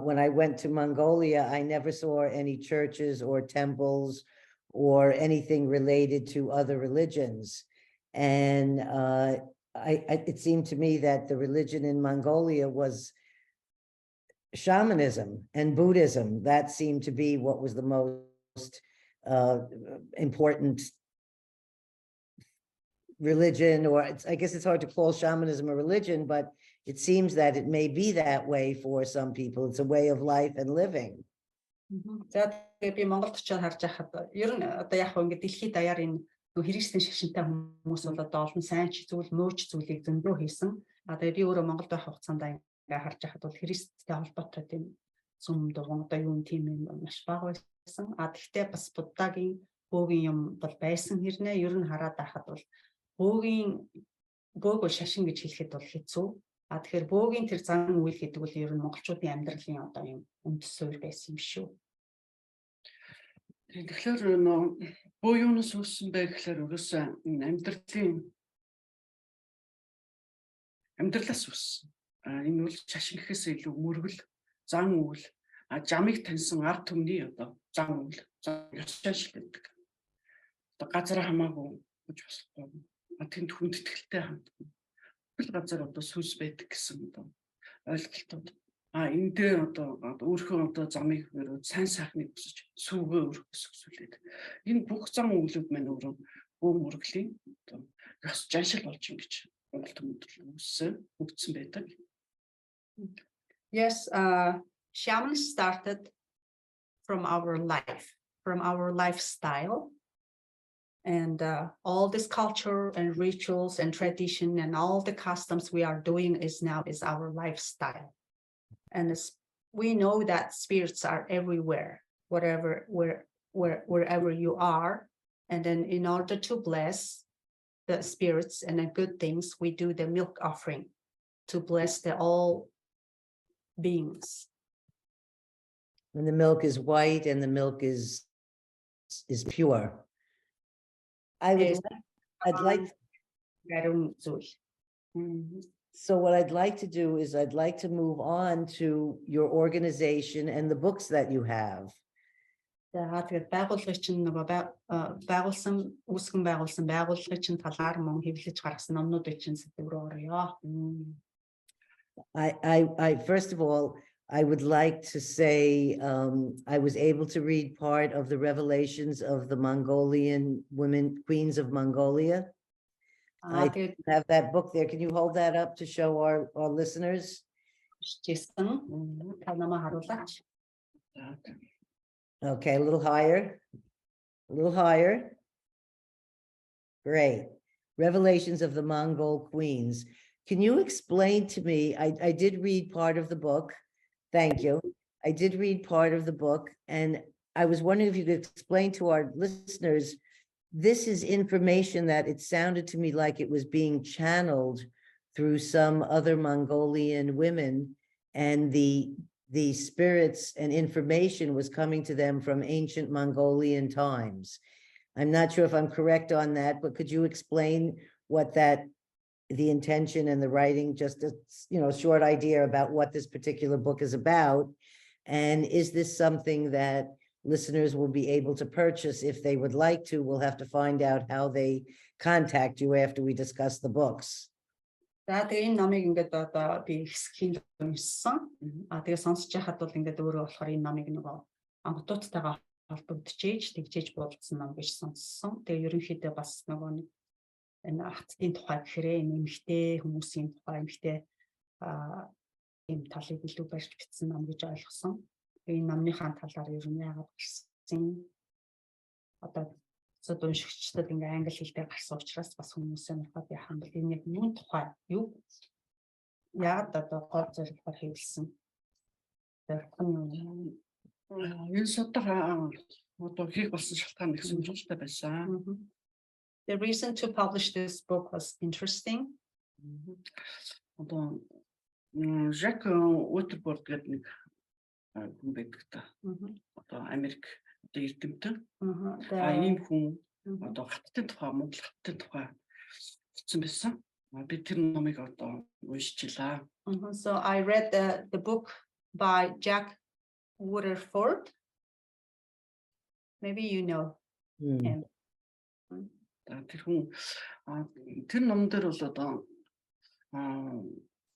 when I went to Mongolia, I never saw any churches or temples or anything related to other religions. And it seemed to me that the religion in Mongolia was shamanism and Buddhism. That seemed to be what was the most important religion, or I guess it's hard to call shamanism a religion, but it seems that it may be that way for some people. It's a way of life and living. За тэгээ би Монголд очиж харж байхад ер нь одоо яг хөө ингээд дэлхийд даяар энэ христийн шашинтай хүмүүс бол одоо олон сайн ч зүйл мөөч зүйлийг зөндөө хийсэн. Тэгээ би өөрөө Монголд байх хугацаанд ингээд харж байхад бол христтэй холбоотой тийм сүм дугуй одоо юу тийм юм маш бага байсан. Гэхдээ бас буддагийн бөөгийн юм бол байсан хэрнээ ер нь хараад байхад бол бөөг шашин гэж хэлэхэд бол хэцүү. Тэгэхээр бөөгийн тэр зан үйл гэдэг бол ер нь монголчуудын амьдралын одоо юм үндэс суурь байсан юм шүү. Тэгэхээр бөө юунаас үүссэн бэ гэхээр ерөөсөө амьдралаас үүссэн. Энэ үл шашин гэхээс илүү мөргөл, зан үйл, жамыг таньсан ард түмний одоо зан үйл, ёс заншил гэдэг. Одоо газар хамаагүй гэж болохгүй. Тэнд хүндэтгэлтэй хамт. Бүл газар одоо сүнс байдаг гэсэн одоо ойлголтууд. Энэ дээр одоо өөрийнхөө одоо замыг сайн сайхныг өсөж сүүгээ өргөсгөлээд энэ бүх зам үйлүүд маань өөрөө бөө мөргөлийн одоо ёс жаншил болж ингэж Монгол төмөдөл үүссэн байдаг. Yes, shaman started from our life, from our lifestyle. And all this culture and rituals and tradition and all the customs we are doing is our lifestyle. And we know that spirits are everywhere, wherever you are. And then in order to bless the spirits and the good things, we do the milk offering to bless the all beings. And the milk is white and the milk is pure. I'd like So what I'd like to do is I'd like to move on to your organization and the books that you have. Тэгээд байгууллагын чинь нөгөө үүсгэн байгуулсан байгууллагын чинь талаар мөн хэвлэж гаргасан номнуудыг чинь сэтгэл рүү орё. I first of all, I would like to say I was able to read part of the revelations of the Mongolian women, queens of Mongolia. I have that book there. Can you hold that up to show our listeners? Jason, Elma Harulach. Okay, a little higher. A little higher. Great. Revelations of the Mongol Queens. Can you explain to me, I did read part of the book. Thank you. I did read part of the book, and I was wondering if you could explain to our listeners, this is information that it sounded to me like it was being channeled through some other Mongolian women, and the spirits and information was coming to them from ancient Mongolian times. I'm not sure if I'm correct on that, but could you explain what the intention and the writing, just a short idea about what this particular book is about? And is this something that listeners will be able to purchase if they would like to? We'll have to find out how they contact you after we discuss the books. За тэгээ энэ номыг ингээд одоо би скил уншсан. Тэгээ сонсож байхад бол ингээд өөрөө болохоор энэ номыг нөгөө амтуудтайгаа тэгжээж буулгасан ном гэж сонссон. Тэгээ ерөнхийдөө бас нөгөө нэг энэ хатдын тухай гэхээр энэ эмэгтэй хүмүүсийн тухай эмэгтэй ийм талыг илүү барьж бичсэн ном гэж ойлгосон. Энэ номныхаа талаар ер нь яагаад гэсэн одоо зөв уншигчдад ингээ англи хэл дээр гарсан учраас бас хүмүүсээ нөхөд яхан бол энэ яг юун тухай юу яагаад одоо гол зорилгоор хийлсэн. Энэ судалгаа одоо хийх болсон шалтгаан их сонирхолтой байсан. The reason to publish this book was interesting. Одоо Жак Уотерборд гэдэг нэг хүн байдаг та. Одоо Америк одоо эрдэмтэн. Ийм хүн одоо хаттын тухай, Монгол хаттын тухай бичсэн байсан. Би тэр номыг одоо уншчихлаа. So I read the book by Jack Waterford. Maybe you know him. Тэр хүн тэр ном дээр бол одоо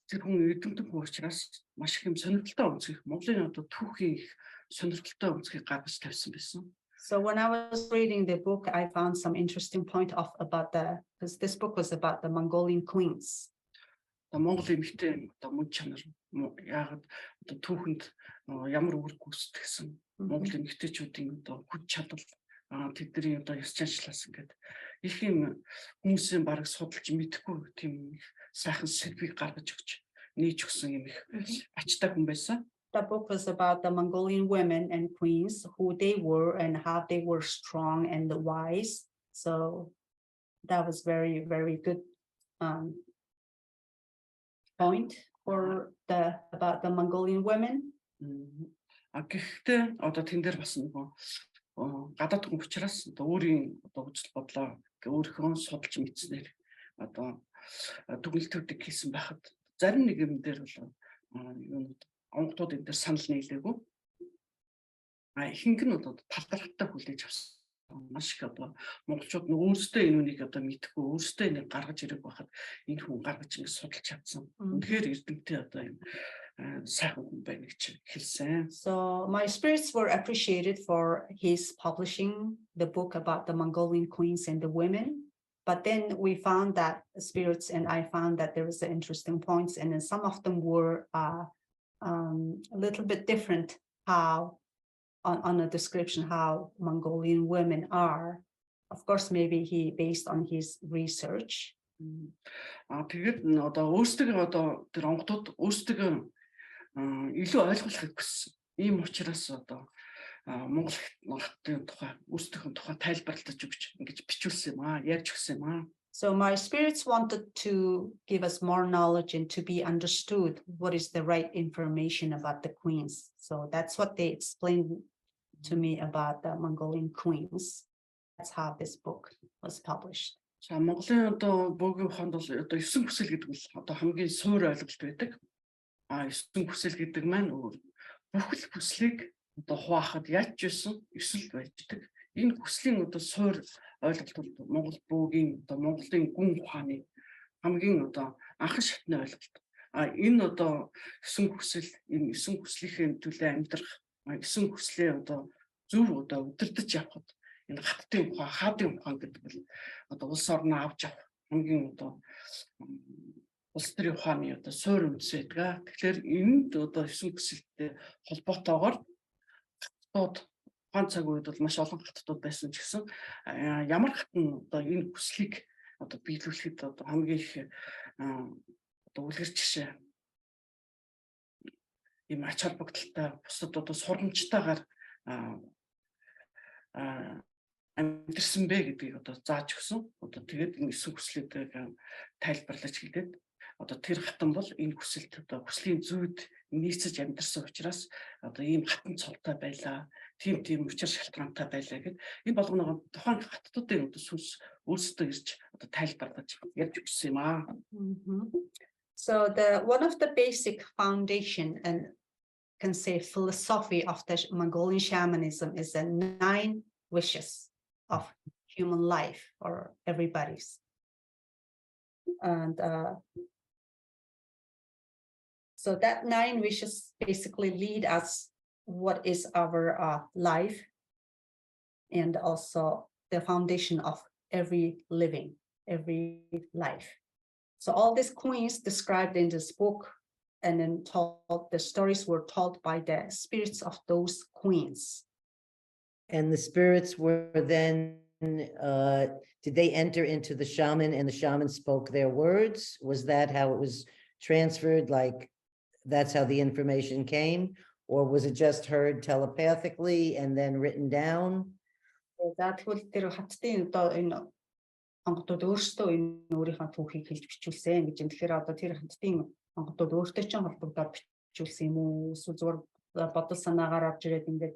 тэр хүн эрдэмтэн хүн учраас маш их юм сонирхолтой үнцгийх, Монголын одоо түүхийн их сонирхолтой үнцгийг гаргаж тавьсан байсан. So when I was reading the book, I found some interesting point about because this book was about the Mongolian queens. Монгол эмэгтэй одоо мөн чанар яагаад одоо түүхэнд ямар үр гүйцэтгэсэн Монгол эмэгтэйчүүдийн одоо хүч чадал тэдний одоо ёс заншлаас ингээд их юм хүмүүсийн бараг судалж мэдэхгүй тийм сайхан сэдвийг гаргаж өгч нээж өгсөн юм их ачтай хүн байсан. The book was about the Mongolian women and queens, who they were and how they were strong and wise. So that was very, very good point for about the Mongolian women. Гэхдээ одоо тэн дээр бас нөгөө гадаад хүн учраас одоо өөрийн одоо хүчил бодлоо өөрийнхөө судалж мэдснээр одоо дүгнэлтүүдийг хийсэн байхад зарим нэг юм дээр бол онгодууд энэ дээр санал нийлээгүй. Ихэнх нь одоо талдархтай хүлээж авсан. Маш их одоо монголчууд өөрсдөө энэ үнийг одоо мэдхгүй өөрсдөө энийг гаргаж ирэх байхад энэ хүн гаргаж ингэ судалж чадсан. Үнэхээр эрдэмтэн одоо юм сайхан хүн байна гэж хэлсэн. So my spirits were appreciated for his publishing the book about the Mongolian queens and the women. But then we found that spirits and I found that there was interesting points, and then some of them were a little bit different how on a description how Mongolian women are. Of course, maybe he based on his research. Тэгээд одоо өөрсдөө одоо тэр онгодууд өөрсдөө илүү ойлгуулахыг хүссэн. Ийм учраас одоо Монгол хаттын тухай өөрсдийнхөө тухай тайлбарлаж өгч ингэж бичүүлсэн юм ярьж өгсөн юм. So my spirits wanted to give us more knowledge and to be understood what is the right information about the queens. So that's what they explained to me about the Mongolian queens. That's how this book was published. За Монголын одоо бөөгийн ухаанд бол одоо 9 хүсэл гэдэг нь одоо хамгийн суур ойлголт байдаг. 9 хүсэл гэдэг маань бүхэл хүслийг одоо хуваахад яаж ч байсан 9 байждаг. Энэ хүслийн одоо суур ойлголт бол Монгол бөөгийн одоо Монголын гүн ухааны хамгийн одоо анхан шатны ойлголт. Энэ одоо 9 хүсэл энэ 9 хүслийнхээ төлөө амьдрах 9 хүслээ одоо зөв одоо удирдах явахад энэ хаттын ухаан, хаадын ухаан гэдэг бол одоо улс орноо авч авах хамгийн одоо улс төрийн ухааны одоо суурь үндэс байдаг. Тэгэхээр энд одоо 9 хүсэлттэй холбоотойгоор ухаан цаг үед бол маш олон хаттууд байсан ч гэсэн ямар хатан одоо энэ хүслийг одоо биелүүлэхэд одоо хамгийн их одоо үлгэр жишээ ийм ач холбогдолтой бусад одоо сургамжтайгаар амьдэрсэн бэ гэдгийг одоо зааж өгсөн. Одоо тэгээд энэ 9 хүслийг тайлбарлаж хэлээд одоо тэр хатан бол энэ хүсэлт одоо хүслийн зүйд нийцэж амьдэрсэн учраас одоо ийм хатан цолтой байлаа. Тийм учир шалтгаантай байлаа гэд энэ болгоно тухайн хаттуудын одоо сүнс өөрсдөө ирж одоо тайлбарлаж ярьж өгсөн юм аа. So the one of the basic foundation and can say philosophy of the Mongolian shamanism is the 9 wishes of human life or everybody's. And so that 9 wishes basically lead us what is our life and also the foundation of every living, every life. So all these queens described in this book and then told, the stories were told by the spirits of those queens. And the spirits were then, did they enter into the shaman and the shaman spoke their words? Was that how it was transferred? Like, that's how the information came? Or was it just heard telepathically and then written down? That was тэр хаттын одоо энэ онгодод өөрсдөө энэ өөрийнхөө түүхийг хэлж бичүүлсэн гэж. Тэгэхээр одоо тэр хаттын онгодод өөртөө ч холбогдоод бичүүлсэн юм уу? Эсвэл зүгээр бодол санаагаар авч ирээд ингээд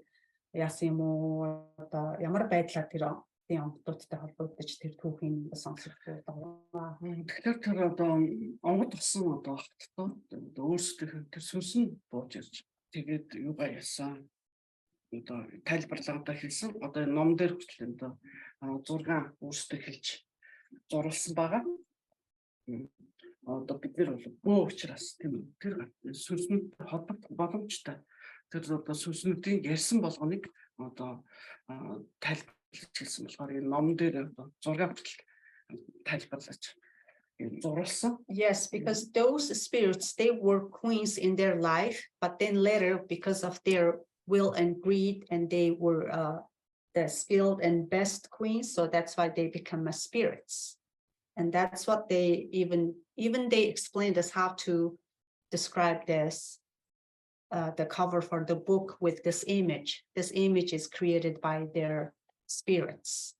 яасан юм уу? Одоо ямар байдлаар тэр онгодуудтай холбогдож тэр түүхийг сонсох байгаа. Тэгэхээр тэр одоо онгод болсон одоо хаттууд өөрсдөө тэр сүнс нь бууж ирж тэгээд юугаа яасан? Одоо тайлбарлаагаа хэлсэн. Одоо ном дээр хүртэл одоо 6 өөрсдөө хэлж зурласан байгаа. Одоо бид нэр бол бөө учраас тийм тэр сүнснүүд холбогдох боломжтой. Тэр одоо сүнснүүдийн ярьсан болгоныг одоо тайлбарлаж хэлсэн болохоор энэ ном дээр одоо 6 хүртэл тайлбарлаж зурласан. Yes, because those spirits, they were queens in their life, but then later, because of their will and greed, and they were the skilled and best queens, so that's why they become spirits. And that's what they even they explained us how to describe this, the cover for the book with this image. This image is created by their spirits.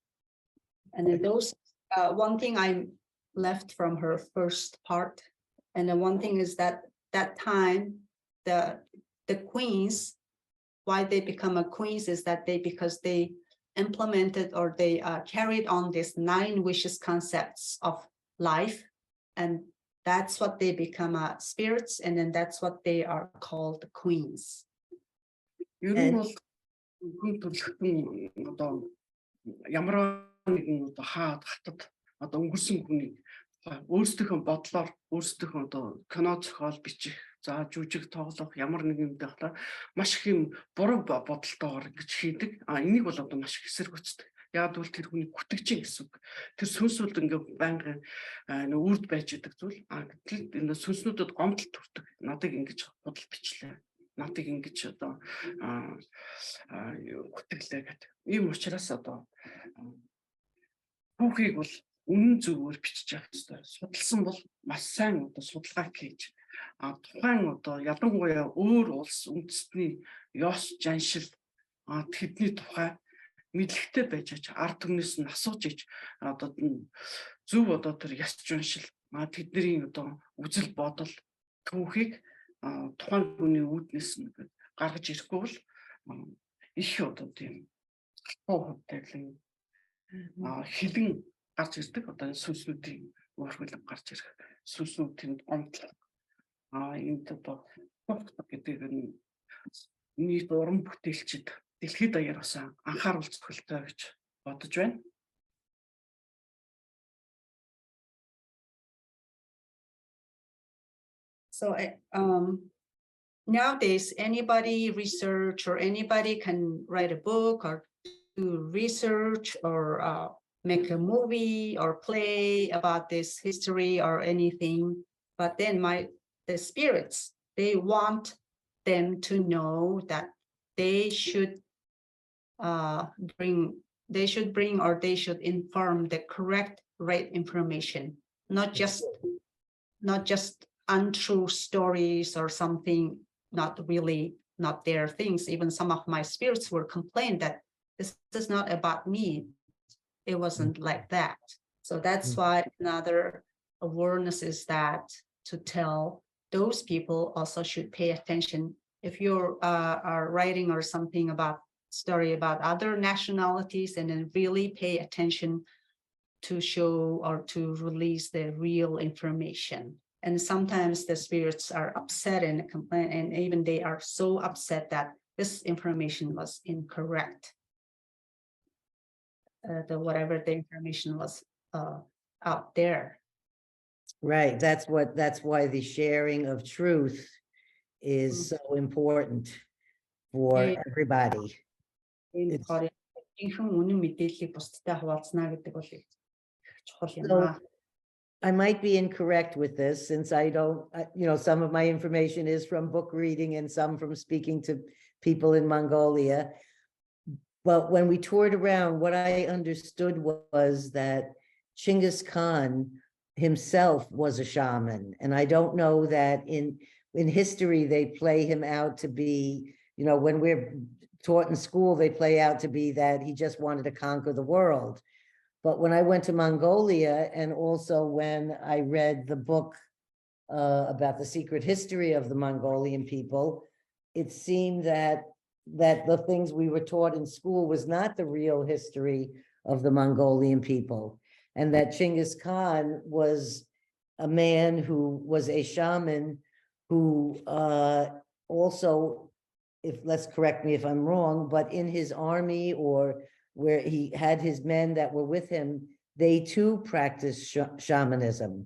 And then those, one thing I left from her first part, and then one thing is that time, the queens, why they become a queens is that because they implemented or they carried on this 9 wishes concepts of life, and that's what they become spirits, and then that's what they are called queens. Ер нь бол хүн төрөлхтөн одоо ямар нэгэн одоо хаад хатад одоо өнгөрсөн хүний өөрсдийнхөө бодлоор өөрсдийнхөө одоо кино зохиол бичих, за жүжиг тоглох ямар нэг юм байхдаа маш их юм буруу бодолтойгоор ингэж хийдэг. Энийг бол одоо маш их эсэргүүцдэг. Яг бол тэр хүний бүтгэж гэсэн үг. Тэр сүнсүүд ингээ байнгын үрд байж идэг зүйл. Гэтэл энэ сүнснүүдэд гомдол төрдөг. Надыг ингэж бодол бичлээ. Надыг ингэж одоо бүтгэлээ гэдэг. Ийм учраас одоо түүхийг бол үнэн зөвөөр бичиж явах хэрэгтэй. Судалсан бол маш сайн одоо судалгаа хийж тухайн одоо ялангуяа өөр улс үндэстний ёс жаншил тэдний тухай мэдлэгтэй байж аж ард түмнээс нь асууж иж одоо зөв одоо тэр ёс жаншил тэдний одоо үзэл бодол түүхийг тухайн хүний үүднээс нь гаргаж ирэхгүй бол их одоо тийм хөвтэй хилэн гарч ирдэг одоо сүнснүүдийн өөрчлөлт гарч ирэх сүнснүүдийн гомдлог энд одоо гэдэг нь нийт уран бүтээлчид дэлхийд даяар бас анхааруул зөвхөлтэй гэж бодож байна. So nowadays anybody research or anybody can write a book or do research or make a movie or play about this history or anything, but then the spirits, they want them to know that they should bring or they should inform the correct, right information, not just untrue stories or something, not their things. Even some of my spirits were complained that this is not about me. It wasn't like that. So that's why another awareness is that to tell those people also should pay attention. If you are writing or something about story about other nationalities, and then really pay attention to show or to release the real information. And sometimes the spirits are upset and complain, and even they are so upset that this information was incorrect. Whatever the information was out there. Right. That's why the sharing of truth is so important for Yeah. everybody. So I might be incorrect with this, since I don't, some of my information is from book reading and some from speaking to people in Mongolia. But when we toured around, what I understood was that Chinggis Khan himself was a shaman. And I don't know that in history, they play him out to be, when we're taught in school, they play out to be that he just wanted to conquer the world. But when I went to Mongolia, and also when I read the book about the secret history of the Mongolian people, it seemed that the things we were taught in school was not the real history of the Mongolian people, and that Chinggis Khan was a man who was a shaman who also, let's correct me if I'm wrong, but in his army, or where he had his men that were with him, they too practiced shamanism.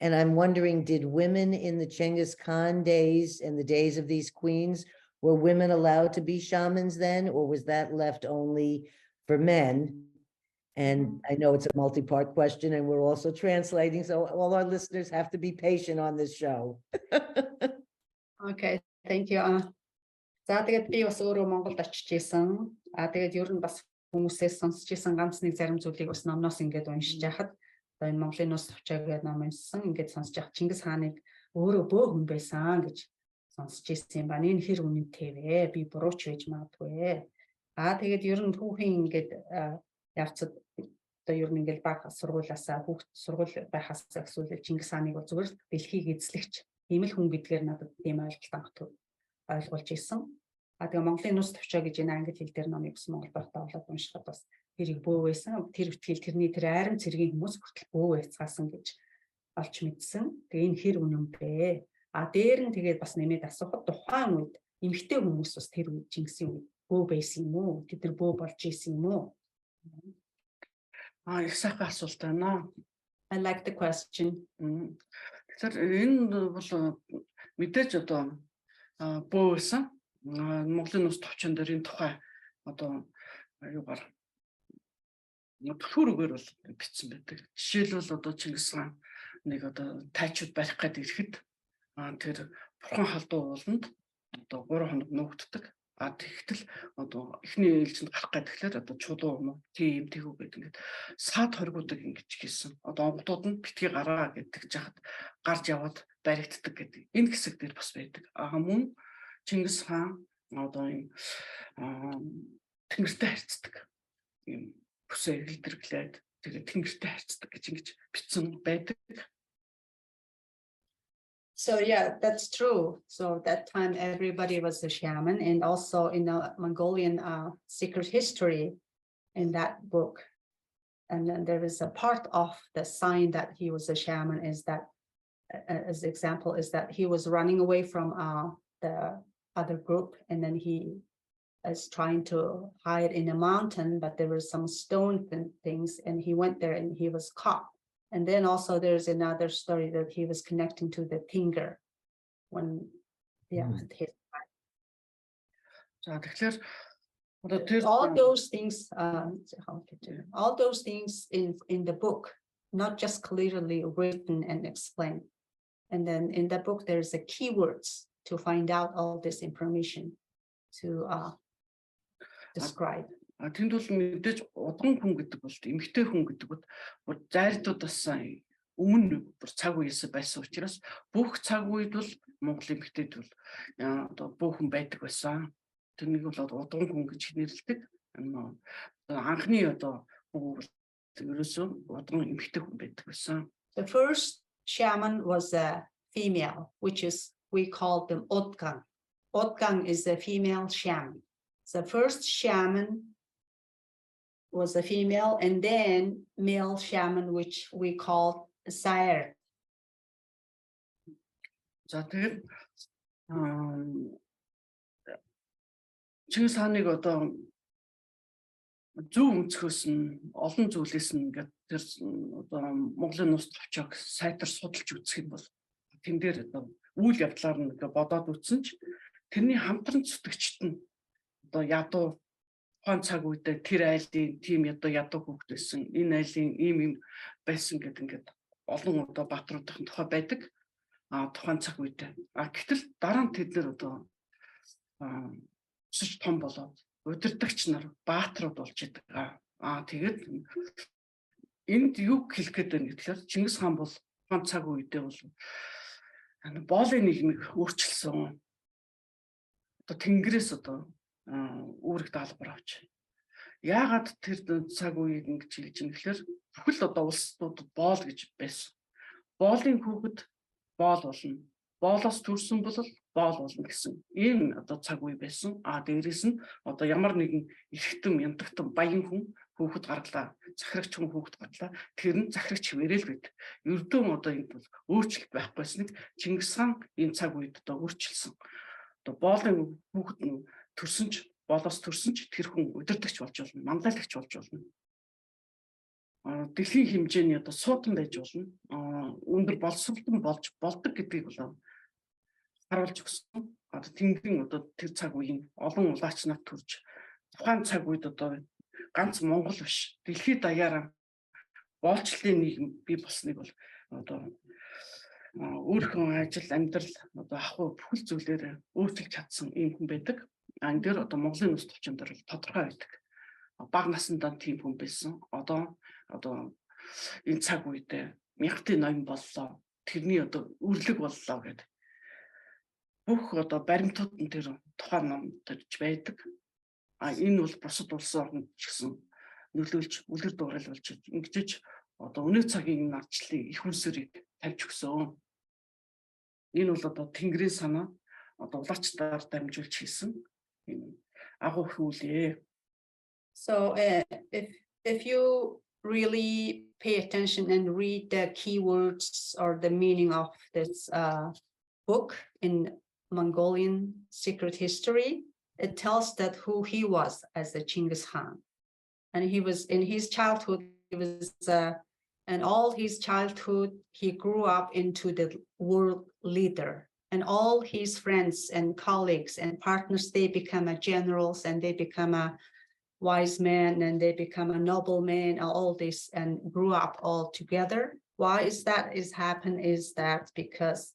And I'm wondering, did women in the Chinggis Khan days and the days of these queens, were women allowed to be shamans then, or was that left only for men? And I know it's a multi-part question, and we're also translating, so all our listeners have to be patient on this show. Okay, thank you. За тэгээд би бас өөрөө Монголд очиж исэн. Тэгээд ер нь бас хүмүүсээс сонсч исэн ганц нэг зарим зүйлийг бас номноос ингээд уншиж яхад одоо энэ Монголын нус төвчөө гэдэг ном уншсан. Ингээд сонсож яхад Чингис хааныг өөрөө бөө хүн байсан гэж сонсч исэн юм байна. Энэ хэр үнэнтэй вэ? Би буруу ч байж магадгүй. Тэгээд ер нь түүхийн ингээд явцад одоо ер нь ингээд баг сургуулиасаа хүүхд сургууль байхаас эсвэл Чингис хааныг бол зүгээр дэлхийг эзлэгч ийм л хүн гэдгээр надад тийм ойлголт ойлгуулж исэн. Тэгээ Монголын нус төвчөө гэж энэ англи хэл дээр номыг бас монгол байхдаа олоод уншихад бас тэрийг бөө байсан. Тэр ихтгэл тэрний тэр айрын цэргийн хүмүүс хүртэл бөө байцгаасан гэж олж мэдсэн. Тэгээ энэ хэр үнэн бэ? Дээр нь тэгээд бас нэмээд асуухад тухайн үед эмэгтэй хүмүүс бас тэр үед Чингисийн үед бөө байсан юм уу? Тэд нар бөө болж исэн юм уу? Их сайхан асуулт байна. I like the question. Тэгэхээр энэ бол мэдээж одоо бөө байсан. Монголын нус төвчөн дээр энэ тухай одоо юугаар төхөөрөөр бол бичсэн байдаг. Жишээлбэл одоо Чингис хаан нэг одоо тайчууд барих гэдэг ирэхэд тэр бурхан халдуу ууланд одоо 3 хоног нуугддаг. Тэгтэл одоо эхний ээлжинд гарах гэхээр одоо чулуу юм уу тийм тэгүү гэдэг ингээд саад хоригуудаг ингэж хийсэн. Одоо онгодууд нь битгий гараа гэдэг жахад гарч яваад баригддаг гэдэг. Энэ хэсэг дээр бас байдаг. Мөн Чингис хаан одоо юм тэнгэртэй харьцдаг. Юм бүсээ илэрглээд тэгээд тэнгэртэй харьцдаг гэж ингэж бичсэн байдаг. So yeah, that's true. So that time everybody was a shaman, and also in the Mongolian secret history in that book. And then there is a part of the sign that he was a shaman is that, as example, is that he was running away from the other group, and then he is trying to hide in a mountain, but there were some stone things, and he went there and he was caught. And then also there's another story that he was connecting to the Tenger when all those things in the book, not just clearly written and explained, And then in the book, there's a keywords to find out all this information to describe. Тэнд бол мэдээж удган хүн гэдэг бол эмэгтэй хүн гэдэг бол зайртуудаас өмнө бүр цаг үеэс байсан учраас бүх цаг үед бол Монгол эмэгтэйд бол одоо бөөхөн байдаг байсан. Тэрнийг бол удган хүн гэж нэрлэдэг. Анхны одоо хүн бол ерөөсөө удган эмэгтэй хүн байдаг байсан. The first shaman was a female, which is we call them Udgan. Udgan is a female shaman. The first shaman was a female, and then male shaman, which we call sire. За тэгээд Чингис хааныг одоо зөв өнцгөөс нь олон зүйлээс нь ингээд тэр одоо Монголын нус товчоог сайтар судалж үзэх юм бол тэн дээр одоо үйл явдлаар нь бодоод үзсэн ч тэрний хамтран зүтгэгчт нь одоо ядуу тухайн цаг үедээ тэр айлын тийм одоо ядуу хүүхэд байсан, энэ айлын ийм байсан гэдэг ингээд олон одоо баатруудын тухай байдаг. Тухайн цаг үедээ. Гэтэл дараа нь тэд нэр одоо өсөж том болоод удирдагч нар баатрууд болж идэг. Тэгээд энд юу хэлэх гээд байна гэхээр Чингис хаан бол тухайн цаг үедээ бол боолын нийгмийг өөрчилсөн. Одоо Тэнгэрээс одоо үүрэг даалгавар авч. Яагаад тэр цаг үеийг ингэж хэлж юм гэхээр бүхэл одоо улсуудад боол гэж байсан. Боолын хүүхэд боол болно. Боолоос төрсөн бол боол болно гэсэн ийм одоо цаг үе байсан. Дээрээс нь одоо ямар нэгэн эрхтэн, янтагтан баян хүн хүүхэд гарлаа. Захирагч хүн хүүхэд гарлаа. Тэр нь захирагч хിവэрэл байд. Ердөө одоо энэ бол өөрчлөлт байхгүйсныг Чингис хаан энэ цаг үед одоо өөрчилсөн. Одоо боолын хүүхэд нь төрсөн ч болоос төрсөн ч тэр хүн удирдагч болж болно, мандайлагч болж болно. Дэлхийн хэмжээний одоо суудан байж болно. Өндөр боловсролтон болж болдог гэдгийг бол харуулж өгсөн. Одоо Тэнгэрийн одоо тэр цаг үеийн олон улаач нар төрж тухайн цаг үед одоо ганц Монгол биш, дэлхийд даяараа боолчлын нийгэм бий болсныг бол одоо өөрхөн ажил, амьдрал одоо ахуй бүхэл зүйлээр өөрчилж чадсан ийм хүн байдаг. Энэ дээр одоо Монголын нус товчон дээр тодорхой байдаг. Бага насндаа тийм хүн байсан. Одоо энэ цаг үедээ мягтын ноён боллоо. Тэрний одоо үрлэг боллоо гэдэг. Бүх одоо баримтууд нь тэр тухайн ном төрж байдаг. Энэ бол бусад улсын орнд ч гэсэн нөлөөлж үлгэр дуурал болж ингэж одоо өнөө цагийн ардчлалын их үнсэрийг тавьж өгсөн. Энэ бол одоо Тэнгэрийн санаа одоо улаачдаар дамжуулж хийсэн агуу хүүлээ. So if you really pay attention and read the keywords or the meaning of this book in Mongolian secret history, it tells that who he was as a Chinggis Khaan. And he was in his childhood, he was and all his childhood, he grew up into the world leader. And all his friends and colleagues and partners, they become a generals and they become a wise man and they become a nobleman, all this, and grew up all together. Why is that is happen is that because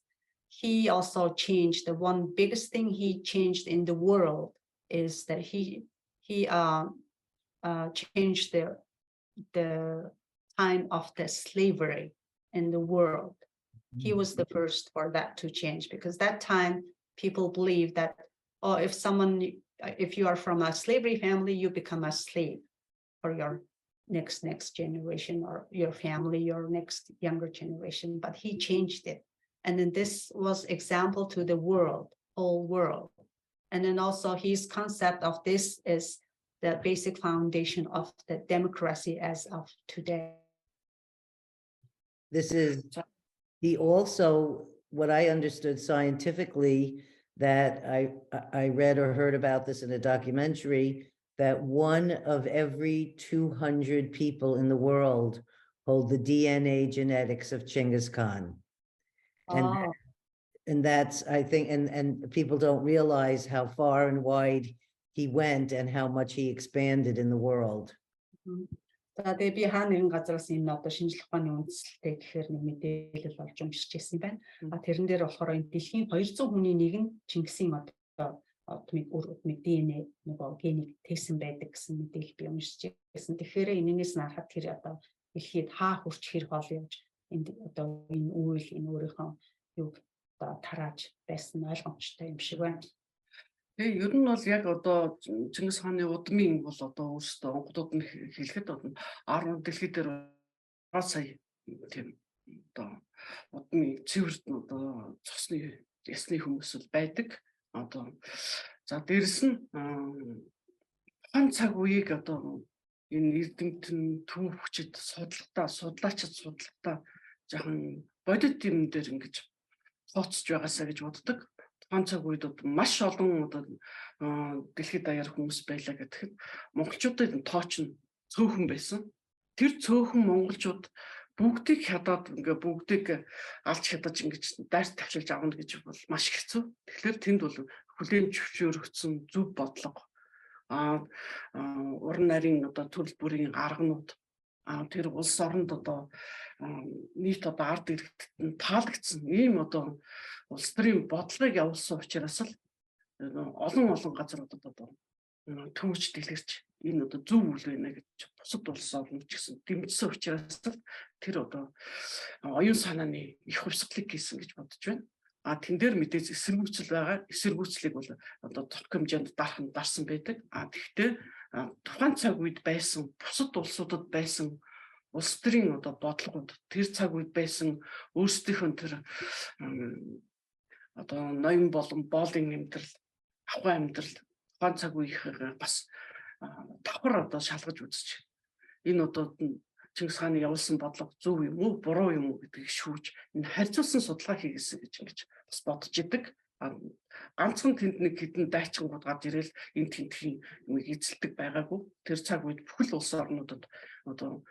he also changed. The one biggest thing he changed in the world is that he changed the time of the slavery in the world. He was the first for that to change, because that time people believe that, oh, if you are from a slavery family, you become a slave for your next generation or your family, your next younger generation. But he changed it. And then this was example to the world, whole world. And then also his concept of this is the basic foundation of the democracy as of today. This is, he also, what I understood scientifically, that I read or heard about this in a documentary, that 1 of every 200 people in the world hold the DNA genetics of Chinggis Khaan. And that's, I think, and people don't realize how far and wide he went and how much he expanded in the world. За тэгээ би хаа нэгэн газраас энэ одоо шинжлэх ухааны үндэслэлтэй гэхээр нэг мэдээлэл олж уншиж ирсэн байна. Тэрэн дээр болохоор энэ дэлхийн 200 хүний нэг нь Чингисийн одоо утмыг ДНЭ нөгөө генийг тестсэн байдаг гэсэн мэдээлэл би уншиж ирсэн. Тэгэхээр энэнээс нь харахад тэр одоо дэлхийд хаа хүрч хэр хол явж энэ одоо энэ үйл энэ өөрийнхөө юг одоо тарааж байсан ойлгомжтой юм шиг байна. Тэгээ ер нь бол яг одоо Чингис хааны удмын бол одоо өөрсдөө онгодууд нь хэлэхэд дэлхий дээр 10 сая тийм одоо удмын цэвэрт одоо цусны ясны хүмүүс байдаг. Одоо за дээрэс нь хан цаг үеийг одоо энэ эрдэмтэн төв хүчит судлаачид жаахан бодит юм дээр ингэж тооцож байгаасаа гэж боддог. Хан цаг үед маш олон одоо дэлхийд даяар хүмүүс байлаа гэхэд монголчуудын тооч нь цөөхөн байсан. Тэр цөөхөн монголчууд бүгдийг хядаад бүгдийг алж хядаж ингэж дайрт тавьчилж авна гэж бол маш хэцүү. Тэгэхээр тэнд бол хүлээн зөвшөөрөгдсөн зөв бодлого уран нарийн одоо төрөл бүрийн арганууд тэр улс оронд одоо нийт одоо ард иргэдэд нь таалагдсан ийм одоо улс төрийн бодлогыг явуулсан учраас л олон газруудад одоо төвч дэлгэрч энэ одоо зөв үйл байна гэж бусад улс орнууд ч гэсэн дэмжсэн учраас тэр одоо оюун санааны их хувьсгалыг хийсэн гэж бодож байна. Тэн дээр мэдээж эсэргүүцэл байгаа. Эсэргүүцлийг бол одоо тодорхой хэмжээнд дарсан байдаг. Тэгэхдээ тухайн цаг үед байсан бусад улсуудад байсан улс төрийн одоо бодлогод тэр цаг үед байсан өөрсдийнхөө тэр одоо ноён болон боолын амьдрал, ахуй амьдрал тухайн цаг үеийнхээ бас давхар одоо шалгаж үзэж энэ одоо Чингис хааны явуулсан бодлого зөв юм уу, буруу юм уу гэдгийг шүүж энэ харьцуулсан судалгаа хийгээсэй гэж ингэж бас бодож идэг. Ганцхан тэнд нэг хэдэн дайчингууд гарч ирэл энэ тентхийн юм эзэлдэг байгаагүй. Тэр цаг үед бүхэл улс орнуудад одоо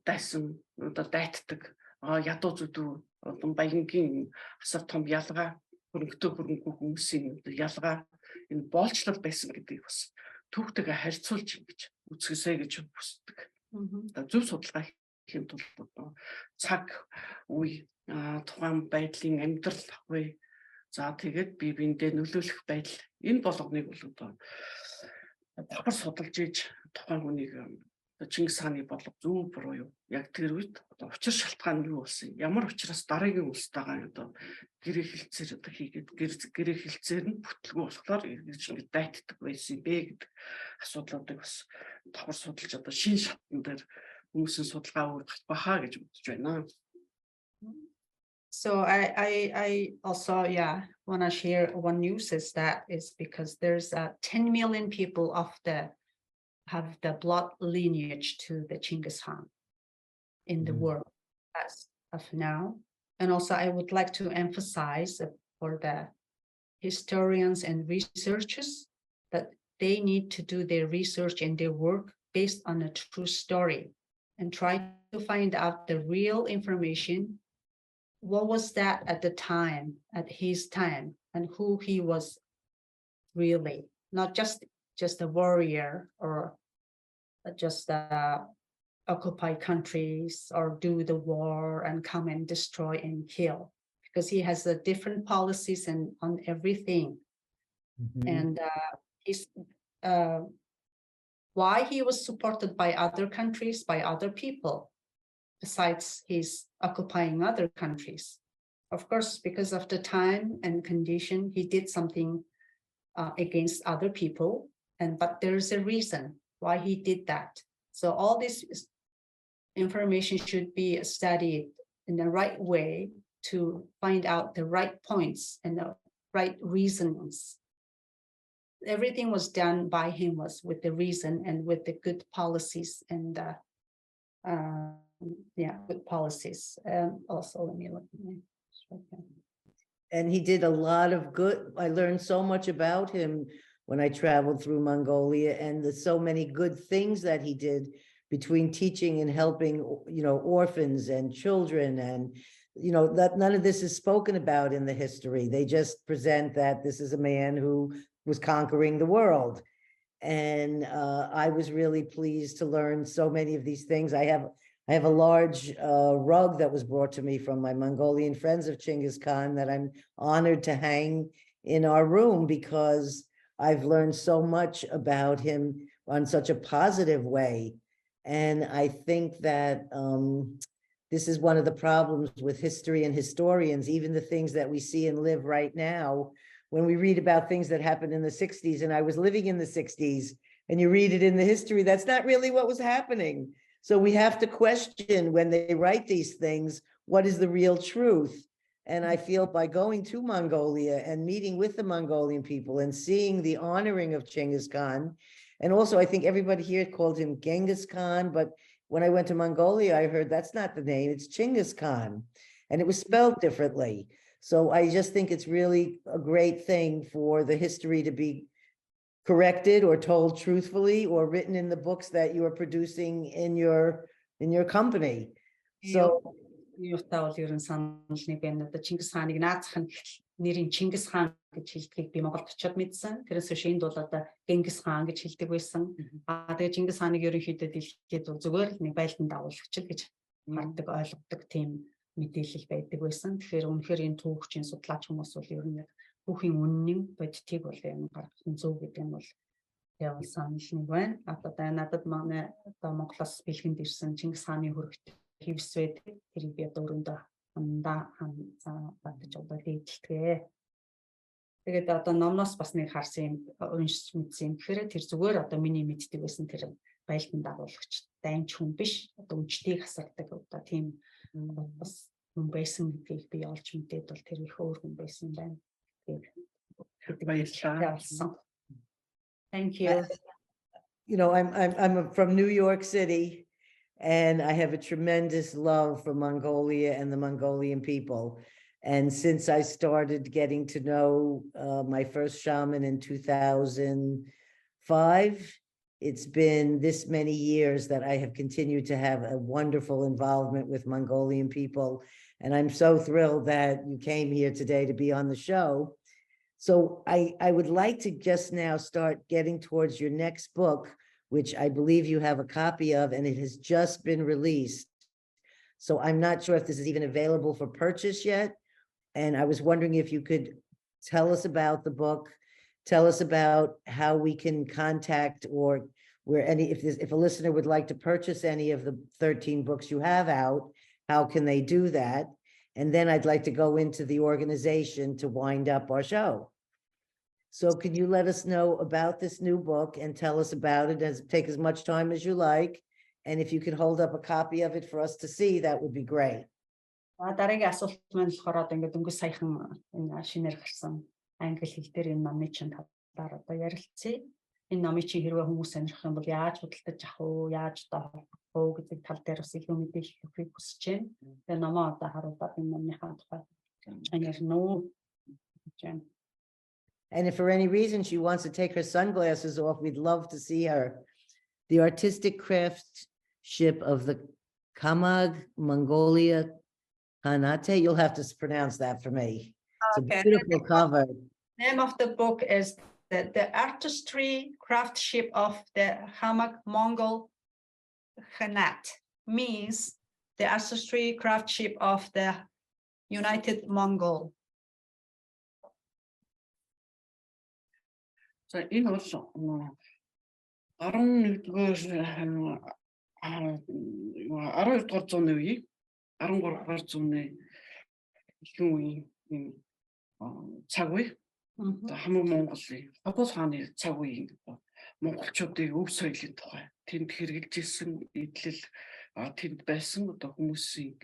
дайсан одоо дайтдаг ядуу зүдүү одоо баянгийн асар том ялгаа хөрөнгөтэй хүмүүсийн ялгаа энэ боолчлол байсан гэдгийг бас түүхтэйгээ харьцуулж ингэж үзгэсэй гэж хүсдэг. Зөв судалгаа хийх тулд цаг үе тухайн байдлын амьдрал авъя. За тэгээд бие биендээ нөлөөлөх байдал энэ болгоныг бол одоо давхар судалж иж тухайн хүнийг Чингис хааны бодлого зөв буруу юу яг тэр үед одоо учир шалтгаан нь юу болсон, ямар учраас дараагийн улстайгаа одоо гэрээ хилцээр одоо хийгээд гэрээ хилцээр нь бүтлгүй болохоор ингэж ингэ дайтдаг байсан бэ гэдэг асуудлуудыг бас давхар судалж одоо шин шатн дээр хүмүүсийн судалгаа өгөх бахаа гэж бодож байна. So I also want to share one news is because there's 10 million people have the blood lineage to the Chinggis Khaan in the world as of now. And also I would like to emphasize for the historians and researchers that they need to do their research and their work based on a true story and try to find out the real information. What was that at the time, at his time, and who he was really, not just a warrior or just occupy countries or do the war and come and destroy and kill, because he has different policies and on everything. And why he was supported by other countries, by other people, besides his occupying other countries. Of course, because of the time and condition, he did something against other people, but there's a reason why he did that. So all this information should be studied in the right way to find out the right points and the right reasons. Everything was done by him was with the reason and with the good policies and good policies. Also, let me look. And he did a lot of good. I learned so much about him when I traveled through Mongolia, and the so many good things that he did between teaching and helping, orphans and children. And, that none of this is spoken about in the history. They just present that this is a man who was conquering the world. And I was really pleased to learn so many of these things. I have a large rug that was brought to me from my Mongolian friends of Chinggis Khan that I'm honored to hang in our room, because I've learned so much about him on such a positive way. And I think that this is one of the problems with history and historians, even the things that we see and live right now. When we read about things that happened in the 60s, and I was living in the 60s, and you read it in the history, that's not really what was happening. So we have to question, when they write these things, what is the real truth? And I feel by going to Mongolia and meeting with the Mongolian people and seeing the honoring of Chinggis Khan, and also I think everybody here called him Genghis Khan, but when I went to Mongolia, I heard that's not the name, it's Chinggis Khan, and it was spelled differently. So I just think it's really a great thing for the history to be corrected or told truthfully or written in the books that you are producing in your company. So Юутай бол ер нь саналны байна. Одоо Чингис хааныг наазах нь нэрийн Чингис хаан гэж хэлхийг би Монголд очиод мэдсэн. Тэрээс биш энд бол одоо Генгис хаан гэж хэлдэг байсан. Тэгээ Чингис хааныг ерөнхийдөө дэлхийд зүгээр л нэг байлдан дагуулагч гэж хардаг, ойлгодог тийм мэдээлэл байдаг байсан. Тэгэхээр үнэхээр энэ түүхчийн судлаач хүмүүс бол ер нь бүхийн үннийг бодитыг бол юм гаргах нь зөв гэдэг нь бол явал санал нэг байна. Одоо надад манай одоо Монголоос бэлгэнд ирсэн Чингис хааны хөрөгт хивс байдаг. Тэрийг би одоо өрөөндөө батж одоо дийдэлтгээ. Тэгээд одоо номноос бас нэг харсан юм, уншиж мэдсэн юм. Тэгэхээр тэр зүгээр одоо миний мэддэг байсан тэр байлдан дагуулагч дайнч хүн биш. Одоо үнчтийг хасардаг одоо тийм бас хүн байсан гэдгийг би олж мэдээд бол тэр их өөр хүн байсан байна. Баярлалаа. Thank you. You know, I'm from New York City, and I have a tremendous love for Mongolia and the Mongolian people. And since I started getting to know my first shaman in 2005, it's been this many years that I have continued to have a wonderful involvement with Mongolian people. And I'm so thrilled that you came here today to be on the show. So I would like to just now start getting towards your next book, which I believe you have a copy of, and it has just been released. So I'm not sure if this is even available for purchase yet. And I was wondering if you could tell us about the book, tell us about how we can contact, or where if a listener would like to purchase any of the 13 books you have out, how can they do that? And then I'd like to go into the organization to wind up our show. So can you let us know about this new book and tell us about it? Take as much time as you like. And if you could hold up a copy of it for us to see, that would be great. Дараагийн асуулт маань болохоор одоо ингээд өнгө саяхан энэ шинээр гарсан англи хэл дээр энэ номны чинь талаар одоо ярилцъя. Энэ номыг чи хэрвээ хүмүүс сонирхох юм бол яаж худалдаж авах уу, яаж одоо холбох уу гэдэг тал дээр бас их мэдээлэл өгөхийг хүсэж байна. Тэгээ номоо одоо харуулдаг энэ номныхаа тухай ярина. And if for any reason she wants to take her sunglasses off, we'd love to see her. The artistic craftsmanship of the Kamag Mongolia Khanate. You'll have to pronounce that for me. It's a beautiful cover. Name of the book is the artistry craftsmanship of the Kamag Mongol Khanate. Means the artistry craftsmanship of the United Mongol. За энэ бол 11-р 12-р зууны үеийн 13-р зууны ихэнх үеийн цаг үе. Хамаг Монголын Хобол хааны цаг үеийн монголчуудын өв соёлын тухай тэнд хэрэгжилжсэн эдлэл тэнд байсан одоо хүмүүсийн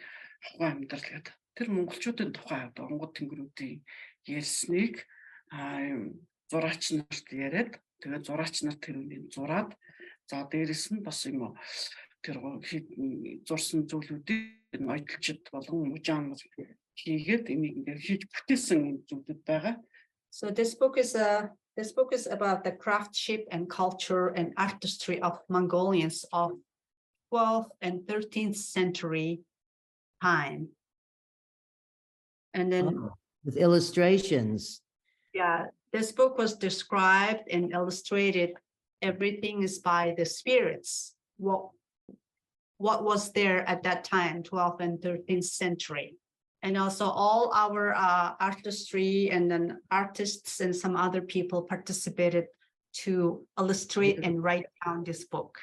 ахуй амьдрал гэдэг тэр монголчуудын тухай одоо Монгол тэнгэрүүдийн ярьсныг зураач нарт яриад тэгээд зураач нар тэр үнийг зураад за дээрэс нь бас юм тэр зурсан зүйлүүдийг ноёдлчд болон мужаан хийгээд энийг ингээд хийж бүтээсэн зүйлүүд байгаа. So this book is about the craftsmanship and culture and artistry of Mongolians of 12th and 13th century time. And then with illustrations. Yeah, this book was described and illustrated everything is by the spirits. What was there at that time, 12th and 13th century. And also all our artistry and then artists and some other people participated to illustrate and write down this book.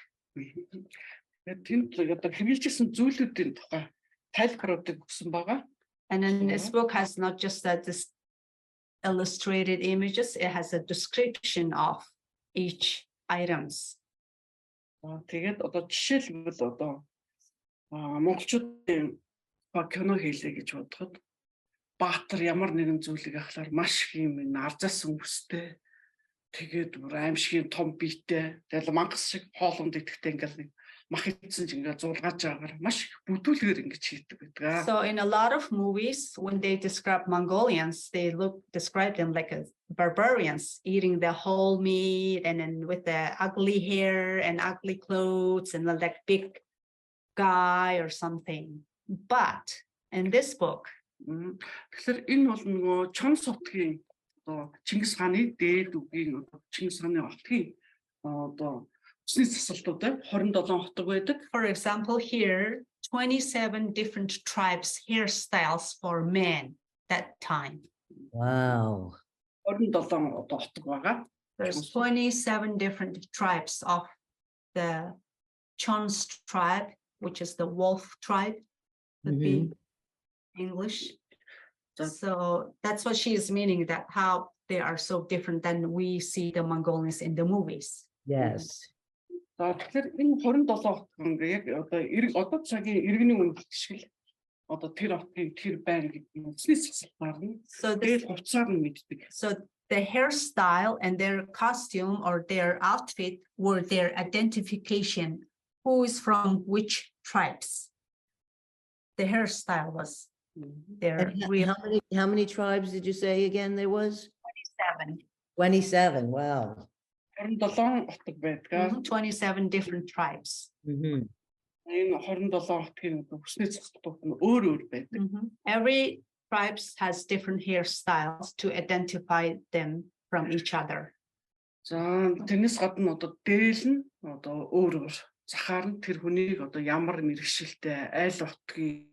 Тэнд одоо хэрэгжилсэн зүйлүүдийн тухай тайлбаруудыг өгсөн байгаа. And then this book has not just this illustrated images, it has a description of each items. Тэгээд одоо жишээлбэл одоо монголчуудын кино хийлээ гэж бодоход баатар ямар нэгэн зүйлийг ахлаар маш их юм арзаас өнгөстэй тэгээд аимшигын том биетэй тэгэл мангас шиг хоолунд идэхтэй ингээл мах идсэн ч ингээ зулгааж байгаагаар маш их бүдүүлгээр ингэж хийдэг байдаг. So in a lot of movies, when they describe Mongolians, they describe them like a barbarians eating the whole meat and then with the ugly hair and ugly clothes and like big guy or something. But in this book, тэгэхээр энэ бол нөгөө чон сотгийн одоо Chinggis Khaan-ы дээд үгийн Chinggis Khaan-ы хотгийн одоо усны засалтууд 27 хотог байдаг. for example, here 27 different tribes hairstyles for men that time. Wow. 27 одоо хотог байгаа. There's 27 different tribes of the Chon's tribe, which is the wolf tribe, would be English. So that's what she is meaning, that how they are so different than we see the Mongolians in the movies. Yes. За тэгэхээр энэ 27 хот ингээ яг одоо цагийн иргэний үнд шиг л одоо тэр хотын тэр байр гэдэг нь усны засалтаар нь тэгээд хувцаар нь мэддэг. So the hairstyle and their costume or their outfit were their identification. Who is from which tribes? The hairstyle was their And real. how many tribes did you say again there was? 27. 27. Wow. 27 хотог байдаг. 27 different tribes. Mm-hmm. Энэ 27 хотгийн усны засалтууд нь өөр байдаг. Every tribes has different hairstyles to identify them from each other. За тэрнээс гадна одоо дээл нь одоо өөр захаар нь тэр хүнийг одоо ямар мэрэгшилтэй айл хотгийн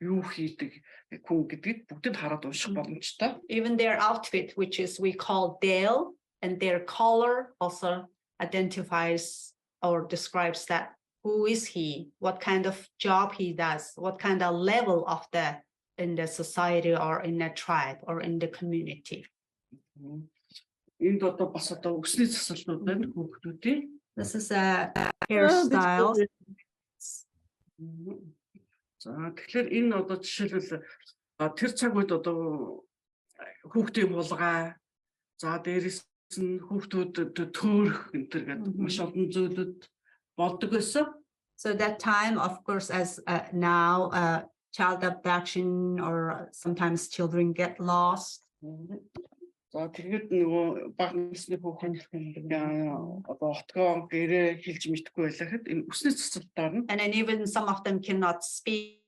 юу хийдэг хүн гэдгийг бүгдэд хараад унших боломжтой. Even their outfit, which is we call Dale, and their color also identifies or describes that who is he, what kind of job he does, what kind of level of in the society or in the tribe or in the community. Энд одоо бас одоо өсний засалтууд байна хүүхдүүдийн. This is a hairstyle. За тэгэхээр энэ одоо жишээлбэл тэр цаг үед одоо хүүхдийн хулгай, за дээрээс нь хүүхдүүд төөрөх энэ төр гэдэг маш олон зүйлүүд болдог байсан. So that time, of course, as now, child abduction or sometimes children get lost. За тэгээд нөгөө баг насны хүүхэд одоо хотгоо гэрээ хэлж мэдхгүй байлахад энэ үсний цэцэлтаар нь And then even some of them cannot speak,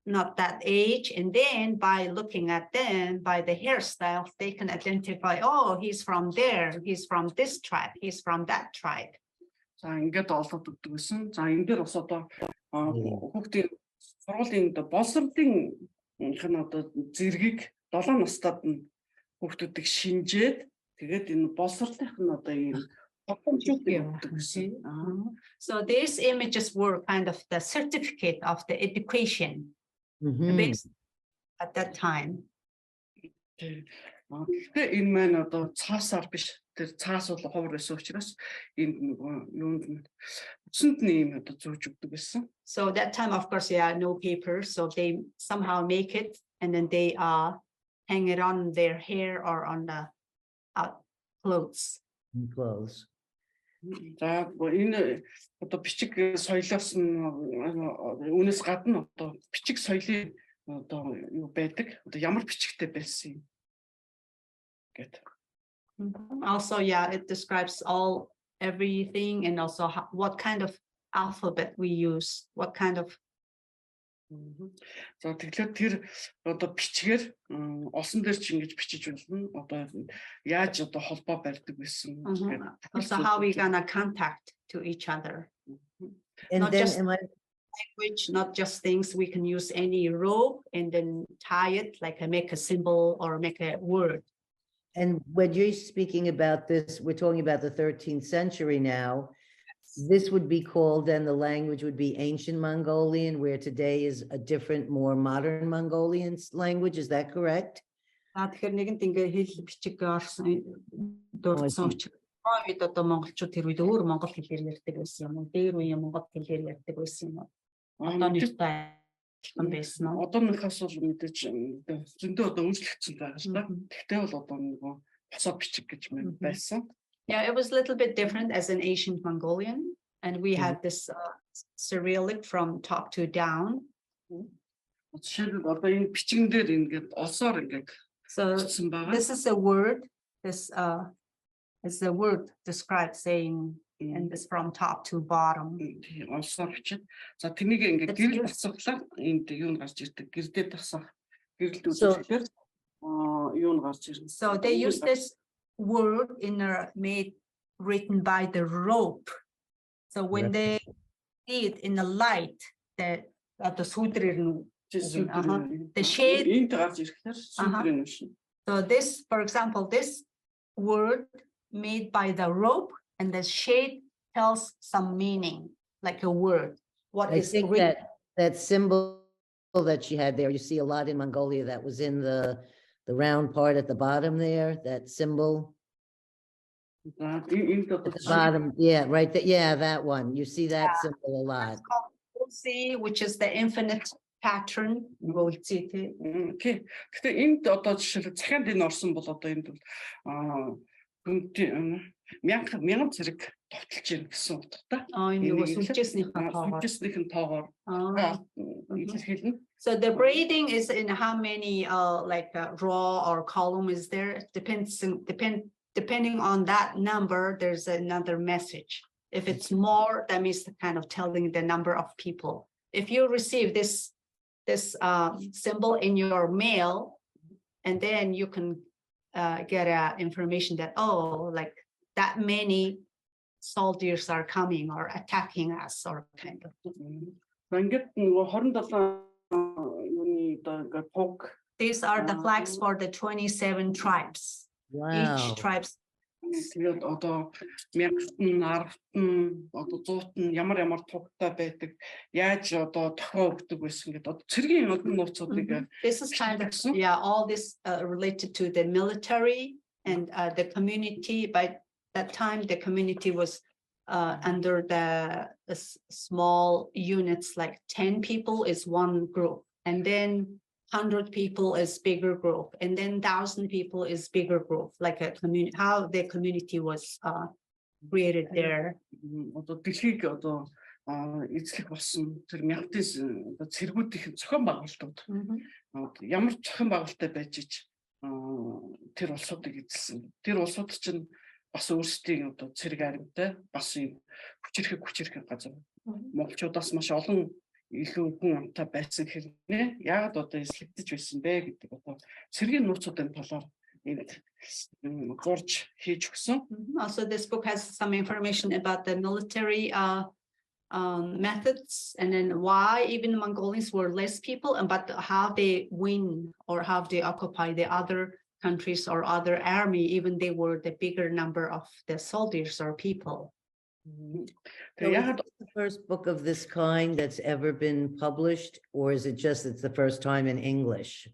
not that age. And then by looking at them, by the hairstyles, they can identify, oh, he's from there, he's from this tribe, he's from that tribe. за ингээд олоод өгдөг гэсэн. За энэ дээр бас одоо хүүхдийн сургуулийн боловсролын энэ одоо зэргийг 7 настад нь хүүхдүүдийг шинжээд тэгээд энэ боловсролынх нь одоо ийм тогтмолчуудыг өгдөг гэсэн. So these images were kind of the certificate of the education based at that time. Гэхдээ энэ маань одоо цаасаар биш, тэр цаас бол ховор байсан учраас энд нөгөө юунд нь үсэнд нь ийм одоо зөөж өгдөг гэсэн. So that time, of course, no paper, so they somehow make it and then they hang it on their hair or on the clothes. Clothes. За энэ одоо бичиг соёлоос нь үүнээс гадна одоо бичиг соёлын одоо юу байдаг, одоо ямар бичигтэй байсан юм гэдэг. Also, it describes everything and also what kind of alphabet we use, what kind of За тэгэхээр тэр одоо бичгээр осон дээр ч ингэж бичиж болно. Одоо яаж одоо холбоо барьдаг байсан гэдэг. Also how we gonna contact to each other. And Not then just language, not just things. We can use any rope and then tie it, like make a symbol or make a word. and when you're speaking about this, we're talking about the 13th century now. This would be called, then the language would be ancient Mongolian, where today is a different, more modern Mongolian language. Is that correct? Тэгэхээр нэгэнт ингээ хэл бичиг орсон дурдсан учраас үед одоо монголчууд тэр үед өөр монгол хэлээр ярьдаг байсан юм уу? Дээр үеийн монгол хэлээр ярьдаг байсан юм уу? Одоо нэртэй адилхан байсан уу? Одооныхаас бол мэдээж зөндөө одоо өөрчлөгдсөн байгаа шүү дээ. Тэгтээ бол одоо нөгөө босоо бичиг гэж байсан. Yeah, it was a little bit different as an ancient Mongolian, and we had this Cyrillic from top to down. Жишээлбэл одоо энэ бичгэн дээр ингээд олсоор ингээд So бичсэн байгаа. this is a word. This is the word described saying, and this from top to bottom. Олсоор бичээд за тэнийг ингээд гэрэл дасгалаар энд юу н гарч ирдэг. Гэрдээ дасах гэрэл үзүүлэхээр юу н гарч ирнэ. So they use this word in written by the rope. So when they see it in the light, that at the the shade. Энд гарч ирэхээр сүндрийн нүшин. So this, for example, this word made by the rope and the shade tells some meaning, like a word. What I is think written. that symbol that she had there, you see a lot in Mongolia, that was in the round part at the bottom there, that symbol. At the bottom, yeah, right there, yeah, that one. You see that symbol a lot. It's called Ulsi, which is the infinite pattern. Okay. Гэтэ энд одоо жишээлбэл цахианд энэ орсон бол одоо энд бол мянган зэрэг товтолж ийн гэсэн утгатай. Сүлжээснийхэн тоогоор илэрхийлнэ. So the braiding is in how many like raw or column is there? Depending on that number, there's another message. If it's more, that means kind of telling the number of people. If you receive this symbol in your mail, and then you can get information that, oh, like that many soldiers are coming or attacking us, or kind of. These are the flags for the 27 tribes. Wow. Each tribes. Тэгээд одоо 1000-н 1000-н одоо 100-н ямар тугтай байдаг, яаж одоо тохио өгдөг байсан гэдэг одоо цэргийн нууцуудыг. This is kind of, yeah, all this related to the military and the community. By that time, the community was under the small units, like 10 people is one group, and then 100 people is bigger group, and then 1,000 people is bigger group, like a community, how the community was created there. Одоо дэлхийг одоо эзлэх болсон тэр мянтын цэргүүдийн зохион байгуулалтууд ямар зохион байгуулалттай байж ич тэр улсуудыг эзэлсэн. Тэр улсууд чинь бас өөрсдийн одоо цэрэг аримтай бас юм хүчирхэг газар. Монголчуудаас маш олон илүү хүн амтай байсан хэрнээ яагаад одоо эслэгдэж байсан бэ гэдэг одоо цэргийн нууцуудын талаар энд гурж хийж өгсөн. Also, this book has some information about the military methods, and then why even Mongolians were less people, and but how they win or how they occupy the other countries or other army, even they were the bigger number of the soldiers or people. So is this the first book of this kind that's ever been published, or is it just it's the first time in English?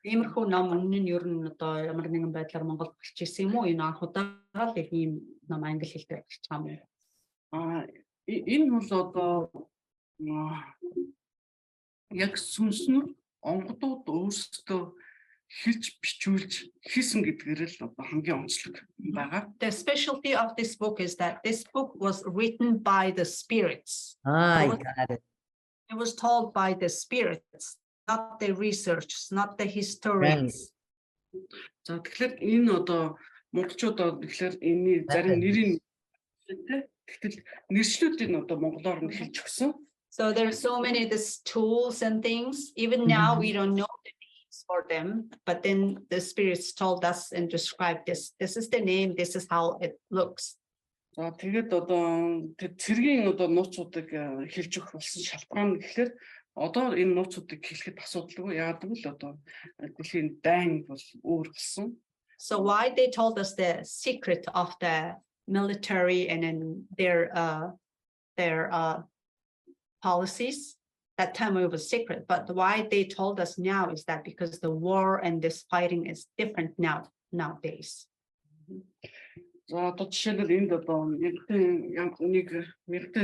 Иймэрхүү ном үнэн нь ер нь одоо ямар нэгэн байдлаар Монголд гарч ирсэн юм уу? Энэ анх удаа л яг ийм ном англи хэлээр гарч байгаа юм. Энэ бол одоо яг сүнснөр онгодууд өөрсдөө хэлж бичүүлж хийсэн гэдгээр л одоо хамгийн онцлог байгаа. The specialty of this book is that this book was written by the spirits. I got it. It was told by the spirits, not the researchers, not the historians. За тэгэхээр энэ одоо монголчууд тэгэхээр энэ зарим нэрийн тэгтэл нэршлүүдийг одоо монголоор нь хэлж өгсөн. So there's so many these tools and things. Even now we don't know the names for them, but then the spirits told us and described this. This is the name. This is how it looks. За тэгээд одоо тэр цэргийн одоо нууцуудыг хэлж өгөх болсон шалтгаан гэхэлэр одоо энэ нууцуудыг хэлэхэд асуудалгүй яагаад гэвэл одоо дэлхийн дайн бол өөр болсон. So why they told us the secret of the military and then their policies. That time it was secret, but why they told us now is that because the war and this fighting is different nowadays. За одоо жишээлбэл энд одоо нэгдэн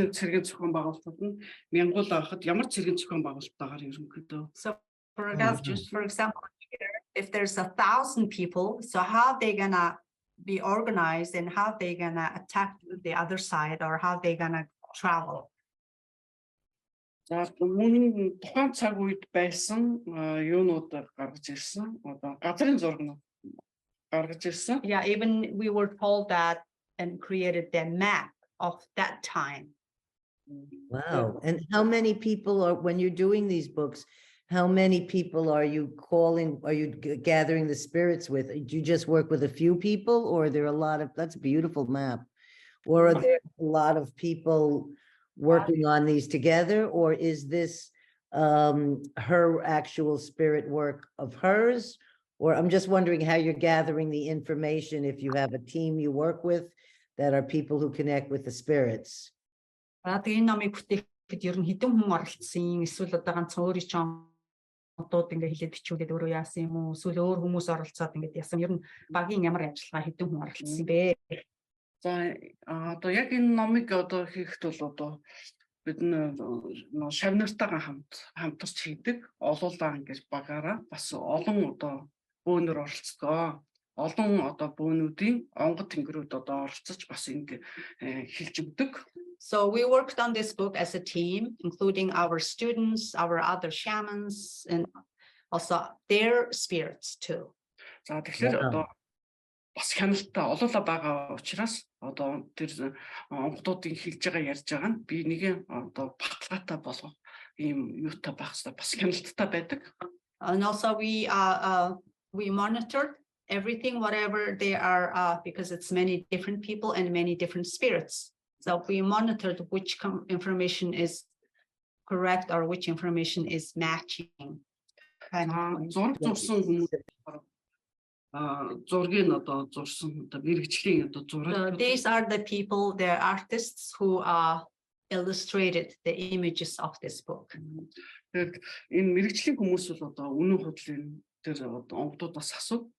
цэргийн зохион байгуулалтууд нь мянгуул авахд ямар цэргийн зохион байгуулалтаагаар ерөнхийдөө. So for example, if there's 1,000 people, so how they gonna be organized and how they gonna attack the other side or how they gonna travel? За мөн тухайн цаг үед байсан юунууд гаргаж ирсэн. Одоо газрын зураг гаргаж ирсэн. Yeah, even we were told that and created the map of that time. Wow. And how many people are, when you're doing these books, how many people are you gathering the spirits with? Do you just work with a few people, or are there a lot of, that's a beautiful map, or are there a lot of people working on these together, or is this her actual spirit work of hers? Or I'm just wondering how you're gathering the information, if you have a team you work with that are people who connect with the spirits. Энэ номыг бүтээхэд ер нь хэдэн хүн оролцсон, эсвэл одоо ганцхан өөрийн ч одууд ингээ хэлээд бичүүлээд өөрөө яасан юм уу, эсвэл өөр хүмүүс оролцоод ингээд яасан, ер нь багийн ямар ажиллагаа хэдэн хүн оролцсон бэ? За одоо яг энэ номыг одоо хийхэд бол одоо бид шавнартайгаа хамтарч хийдэг. Олуулаа ингэж багаараа бас олон одоо бөөнөр оролцдог. Олон одоо бөөнүүдийн онгод тэнгэрүүд одоо оролцож бас ингэ хэлж өгдөг. So we worked on this book as a team, including our students, our other shamans, and also their spirits too. За тэгэхээр одоо бас хяналттай олуулаа байгаа учраас одоо тэр онгодуудын хэлж байгаа ярьж байгаа нь би нэг одоо баталгаатай болгох ийм юутай байх хэрэгтэй, бас хяналттай байдаг. And also we monitored everything, whatever they are, because it's many different people and many different spirits. So we monitored which information is correct or which information is matching. Зураг зурсан хүмүүс зургийг одоо зурсан одоо мэрэгчлийн одоо зураг. So these are the people, the artists who illustrated the images of this book. Тэгэхээр энэ мэрэгчлийн хүмүүс бол одоо үнэн худлын тэр онгодуудаас асуу.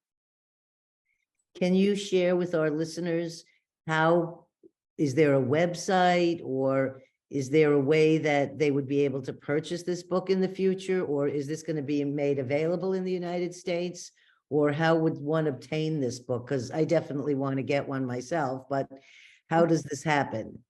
Can you share with our listeners how, is there a website, or is there a way that they would be able to purchase this book in the future, or is this going to be made available in the United States, or how would one obtain this book? Because I definitely want to get one myself, but how does this happen?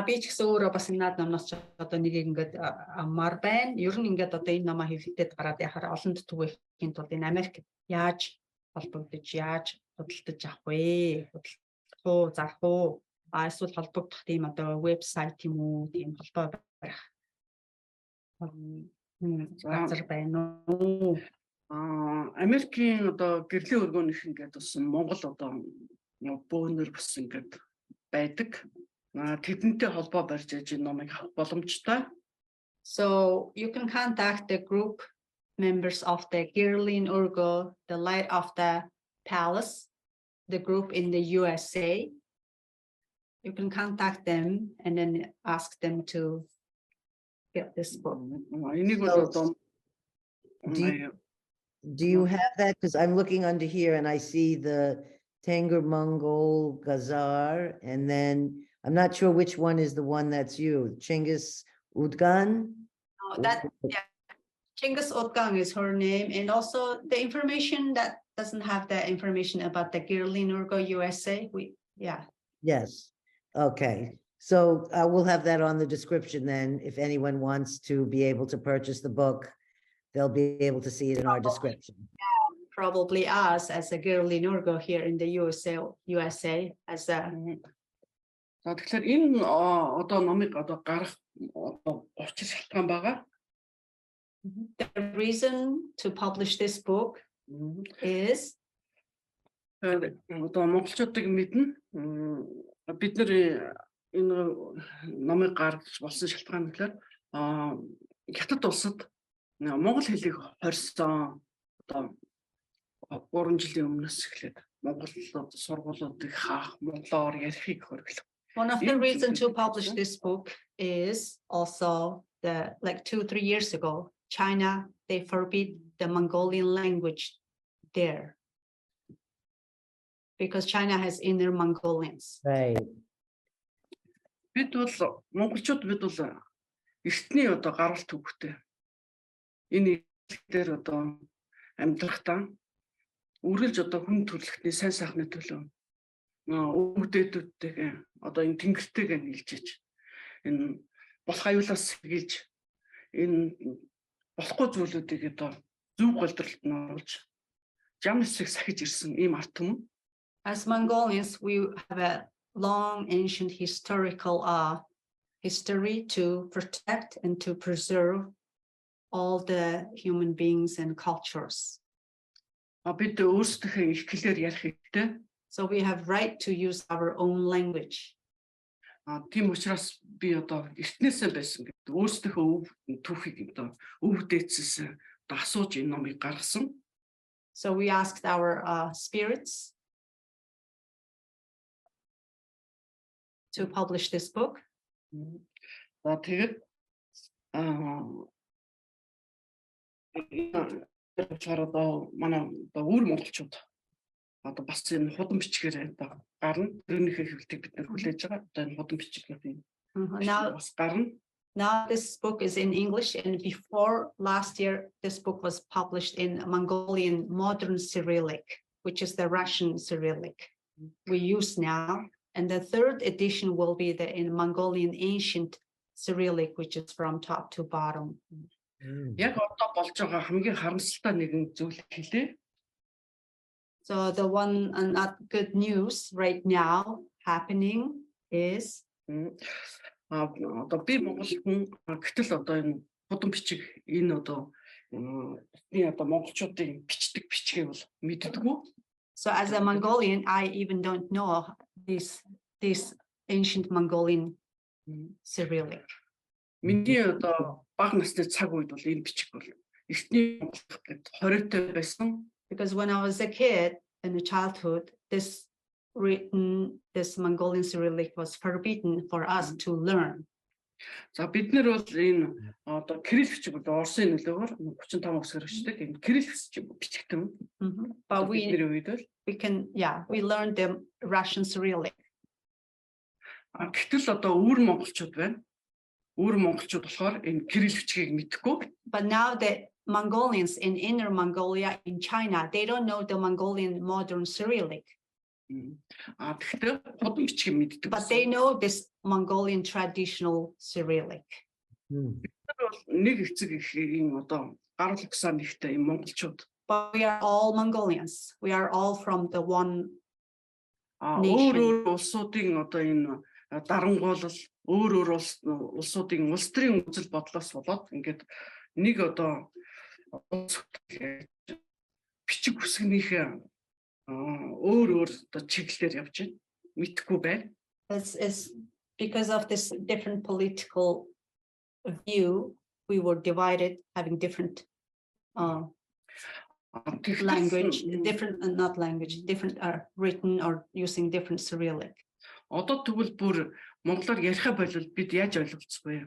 Би ч гэсэн өөрөө бас наад номноос ч одоо нэг ингээд амар байна. Ер нь ингээд одоо энэ номоо хэвлэлтэд гараад яхаар олонд түгээхийн тулд энэ Америк яаж холбогдож, яаж худалдаж авах вэ? Худалдах уу, зарах уу? Эсвэл холбогдох тийм одоо вебсайт юм уу, тийм холбоо барих газар байна уу? Америкийн одоо гэрлийн өргөөнийх ингээд бас Монгол одоо бөөнөр бас ингээд байдаг. Тэдэнтэй холбоо барьж энэ номыг авах боломжтой. So you can contact the group members of the Girlin Urgo, the Light of the Palace, the group in the USA. You can contact them and then ask them to get this book. Энийг бол одоо Do you have that? Because I'm looking under here and I see the Tenger Mongol Gazar, and then I'm not sure which one is the one that's you, Chinggis Udgun? Chinggis Udgun is her name, and also the information that doesn't have the information about the Girlin Urgo USA. Yes. Okay. So we'll have that on the description then. If anyone wants to be able to purchase the book, they'll be able to see it in our description. Probably us as a Girlin Urgo here in the USA as a. За тэгэхээр энэ одоо номыг одоо гарах одоо учир шалтгаан байгаа. The reason to publish this book is Одоо монголчуудыг мэднэ. Бид нэр энэ номыг гаргаж болсон шалтгаан нь гэхээр хятад улсад монгол хэлийг хорьсон одоо 3 жилийн өмнөөс эхлээд монгол сургуулиудыг хаах, монголоор ярихыг хориглох. one of the reasons to publish this book is also like 2-3 years ago, China, they forbid the Mongolian language there because China has inner Mongolians. Right. Бид бол монголчууд бид бол эртний одоо гаралт төвхтэй. Энэ дээр одоо амьдрахтаа үргэлж одоо хүн төрөлхтний сайн сайхны төлөө өвдөөдүүдтэйгээ одоо энэ тэнгэртэйгээ нийлжиж энэ болох аюулаас сэргийлж энэ болохгүй зүйлүүдийг одоо зөв голдролд нь оруулж жам хэсэг сахиж ирсэн ийм ард түмэн. As Mongolians, we have a long ancient historical history to protect and to preserve all the human beings and cultures. Бид өөрсдийнхээ их хэлээр ярих хэрэгтэй. So we have right to use our own language. Тийм учраас би одоо эртнээсээ байсан гэдэг өөрсдийнхөө өв түүхийг одоо өв дээдсээс одоо асууж энэ номыг гаргасан. So we asked our spirits to publish this book. За тэгээд одоо манай одоо үр монголчууд одоо бас энэ худам бичгээр одоо гарна. Тэрнийхээ хэвлэлтийг бид нэр хүлээж байгаа. Одоо энэ худам бичгийн бас гарна. Now this book is in English, and before last year, this book was published in Mongolian modern Cyrillic, which is the Russian Cyrillic we use now. And the third edition will be in Mongolian ancient Cyrillic, which is from top to bottom. Яг одоо болж байгаа хамгийн харамсалтай нэгэн зүйл хэлээ. So the one not good news right now happening is одоо би монгол хүн гэтэл одоо энэ худам бичиг энэ одоо монголчуудын бичдэг бичгээ бол мэддэггүй. So as a Mongolian, I even don't know this ancient Mongolian Cyrillic. Миний одоо бага насны цаг үед бол энэ бичиг бол эртний монголчууд хориотой байсан. Because when I was a kid in the childhood, this Mongolian Cyrillic was forbidden for us to learn. За бид нар бол энэ одоо кирилл бичиг бол Орсын нөлөөгөөр 35 оос хэрэгждэг энэ кирилл бичигтэн. But we learned the Russian Cyrillic. Гэтэл одоо өвөр монголчууд байна. Өвөр монголчууд болохоор энэ кирилл бичгийг мэдэхгүй. But now the Mongolians in Inner Mongolia in China, they don't know the Mongolian modern Cyrillic. Тэгэхдээ худам бичгийг мэддэг. But they know this Mongolian traditional Cyrillic. Нэг эцэг ихийн одоо гарал угсаа нэгтэй юм монголчууд. But we are all Mongolians. We are all from the one өөр улсуудын одоо энэ дарангуйлал өөр улсуудын улс төрийн үзэл бодлоос болоод ингээд нэг одоо бичиг үсгнийхээ өөр одоо чиглэлээр явж байна. Мэдхгүй байна. It's because of this different political view, we were divided, having different language, different written or using different Cyrillic. Одоо тэгвэл бүр монголоор яриха болвол бид яаж ойлголцох вэ?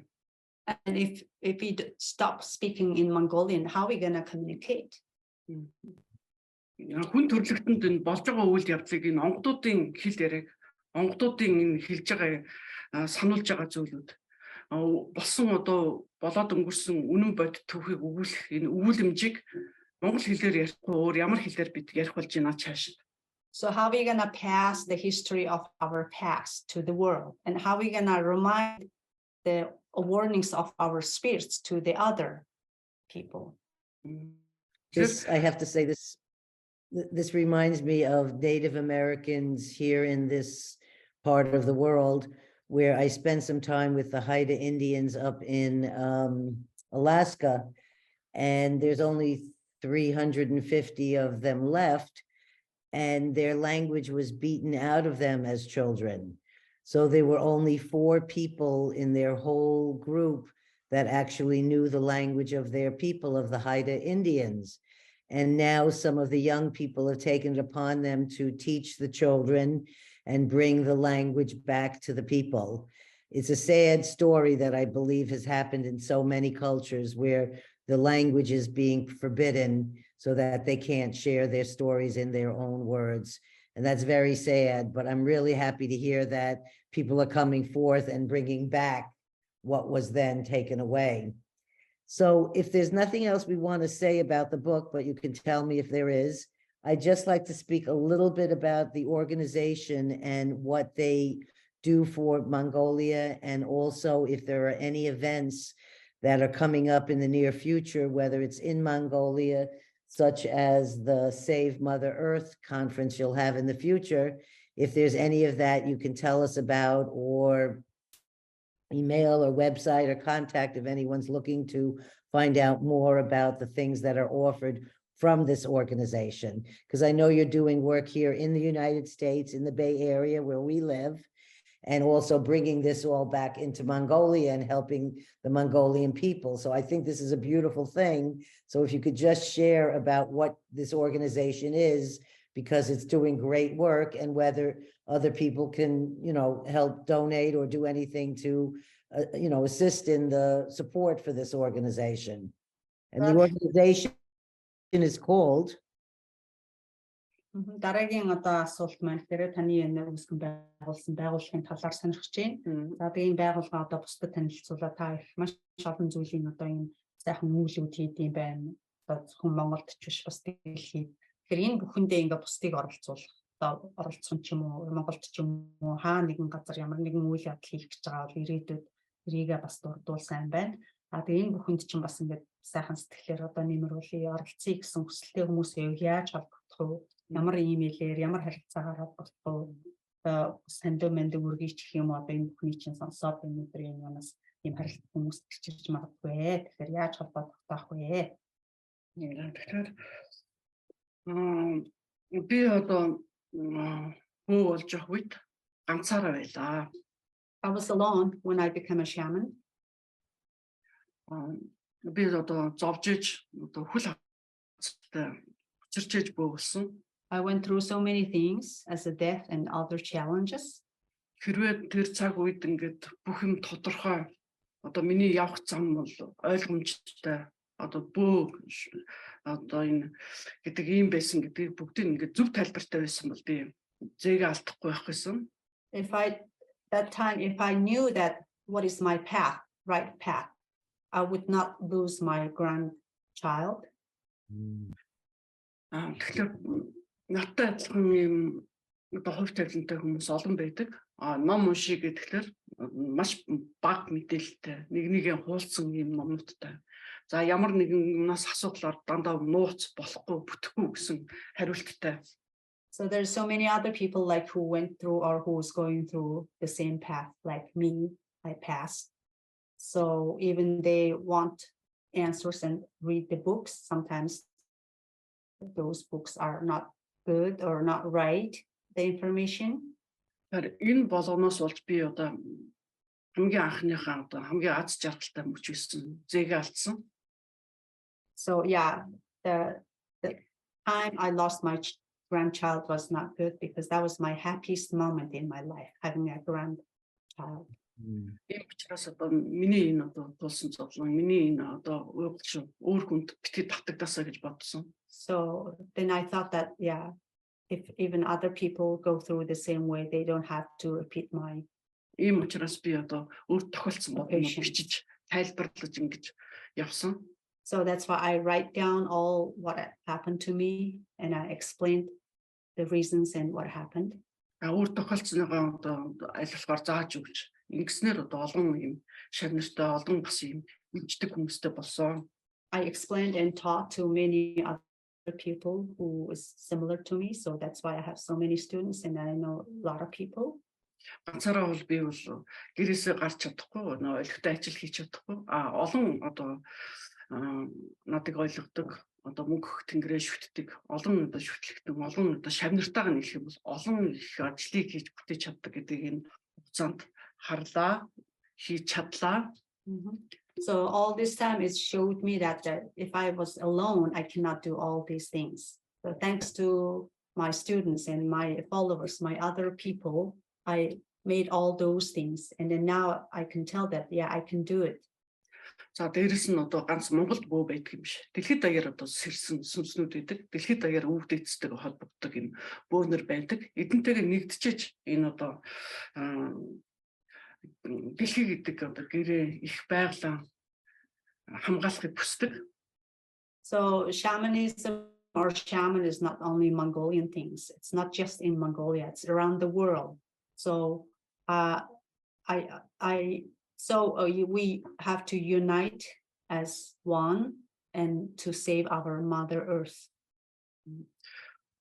And if we stop speaking in Mongolian, how are we going to communicate? Хүн төрөлхтөнд энэ болж байгаа үйл явдлыг энэ онгодуудын хэл яриаг, онгодуудын энэ хэлж байгаа сануулж байгаа зүйлүүд болсон одоо болоод өнгөрсөн үнэн бодит түүхийг өгүүлэх энэ өгүүлэмжийг монгол хэлээр ярихгүй өөр ямар хэлээр бид ярих болж байна чааш. So how are we going to pass the history of our past to the world? And how are we going to remind the warnings of our spirits to the other people? I have to say this reminds me of Native Americans here in this part of the world where I spent some time with the Haida Indians up in Alaska, and there's only 350 of them left, and their language was beaten out of them as children. So there were only 4 people in their whole group that actually knew the language of their people, of the Haida Indians. And now some of the young people have taken it upon them to teach the children and bring the language back to the people. It's a sad story that I believe has happened in so many cultures where the language is being forbidden so that they can't share their stories in their own words. And that's very sad, but I'm really happy to hear that people are coming forth and bringing back what was then taken away. So if there's nothing else we want to say about the book, but you can tell me if there is, I'd just like to speak a little bit about the organization and what they do for Mongolia, and also if there are any events that are coming up in the near future, whether it's in Mongolia, such as the Save Mother Earth conference you'll have in the future. If there's any of that you can tell us about, or email or website or contact if anyone's looking to find out more about the things that are offered from this organization. Because I know you're doing work here in the United States, in the Bay Area where we live, and also bringing this all back into Mongolia and helping the Mongolian people. So I think this is a beautiful thing. So if you could just share about what this organization is, because it's doing great work, and whether other people can, help donate or do anything to, assist in the support for this organization. And the organization is called. Дараагийн одоо асуулт маань тэгэхээр таны энэ үүсгэн байгуулсан байгууллагын талаар сонирхож байна. За би энэ байгууллага одоо бусдад танилцуулаад та их маш олон зүйлийн одоо энэ сайхан үйлүүд хийдэм байна. Одоо зөвхөн Монголд ч биш бас дэлхийд. Тэгэхээр энэ бүхэндээ ингээ бусдыг оролцуулах, одоо оролцсон ч юм уу, Монголд ч юм уу, хаа нэгэн газар ямар нэгэн үйл явдал хийх гэж байгаа бол ирээдүйд эрийгээ бас дурдвал сайн байна. Тэгээ энэ бүхэнд чинь бас ингээд сайхан сэтгэлээр одоо нэмэрүүлээ, оролцъё гэсэн хүсэлтэй хүмүүсээ яаж холбогдох вэ? Ямар имэйлээр, ямар харилцаагаар холбогдох вэ? Сандо мэндэ үргийч гэх юм одоо энэ бүхний чинь сонсоод өнөөдөр энэ манаас ийм харилцаа хүмүүст чирч магадгүй. Тэгэхээр яаж холбогдох таах вэ? Тэгэхээр би одоо бүү болж явах үед ганцаараа байлаа. I was alone when I became a shaman. Би одоо зовжиж одоо хүл хавцтай чирчээж бөөлсөн. I went through so many things as a death and other challenges. Хэрвээ тэр цаг үед ингээд бүх юм тодорхой одоо миний явах зам бол ойлгомжтой одоо бөө одоо энэ гэдэг юм байсан гэдгийг бүгдийг ингээд зөв тайлбартай байсан бол би зээгээ алдахгүй байх гэсэн. If I knew that what is my path, right path, I would not lose my grandchild. Тэгэхээр надтай адилхан юм одоо хувь тавилантай хүмүүс олон байдаг. Ном уншия гэхэлэр маш бага мэдээлэлтэй, нэгээ хуулсан юм номнуудтай. За ямар нэгэн юмнаас асууглаар дандаа нууц болохгүй, бүтэхгүй гэсэн хариулттай. So there's so many other people like who went through or who's going through the same path like me, I passed. So even they want answers and read the books, sometimes those books are not good or not right, the information. Энэ болгоноос болж би одоо хамгийн анхныхаа одоо хамгийн аз жаргалтай мөч байсан зээгээ алдсан. So yeah, the time I lost my grandchild was not good because that was my happiest moment in my life, having a grandchild. Ийм учраас одоо миний энэ одоо тулсан зовлон, миний энэ одоо уйлшин өөр хүнд битгий татагдаасаа гэж бодсон. So then I thought that, yeah, if even other people go through the same way, they don't have to repeat my. Ийм учраас би одоо өөр тохиолдсон бодноо бичиж тайлбарлаж ингэж явсан. So that's why I write down all what happened to me and I explained the reasons and what happened. Өөр тохиолдсныгаа одоо айлчлахаар зааж өгч ингэснээр одоо олон юм шавнартай олон бас юм мэддэг хүмүүстэй болсон. I explained and taught to many other people who is similar to me. So that's why I have so many students and I know a lot of people. ганцаараа бол би бол гэрээсээ гарч чадахгүй, нөө олигтой ажил хийж чадахгүй. Олон одоо надыг ойлгодог, одоо мөнгө тэнгэрээ шүтдэг, олон одоо шүтлэгдэн, олон одоо шавнартайгаа нийлэх юм бол олон их ажлыг хийж бүтээж чаддаг гэдгийг энэ хугацаанд харлаа, хийж чадлаа. So all this time it showed me that if I was alone, I cannot do all these things. So thanks to my students and my followers, my other people, I made all those things. And then now I can tell that, yeah, I can do it. За дээрэс нь одоо ганц Монголд бөө байдаг юм биш. Дэлхийд даяар одоо сэрсэн сүнснүүд байдаг. Дэлхийд даяар өвдөцтэй холбогддог юм бөөнөр байдаг. Эдэнтэйгээ нэгдчиж энэ одоо дэлхий гэдэг одоо гэрээ их байглаа хамгаалахыг хүсдэг. So shamanism or shaman is not only Mongolian things. It's not just in Mongolia. It's around the world. So we have to unite as one and to save our Mother Earth.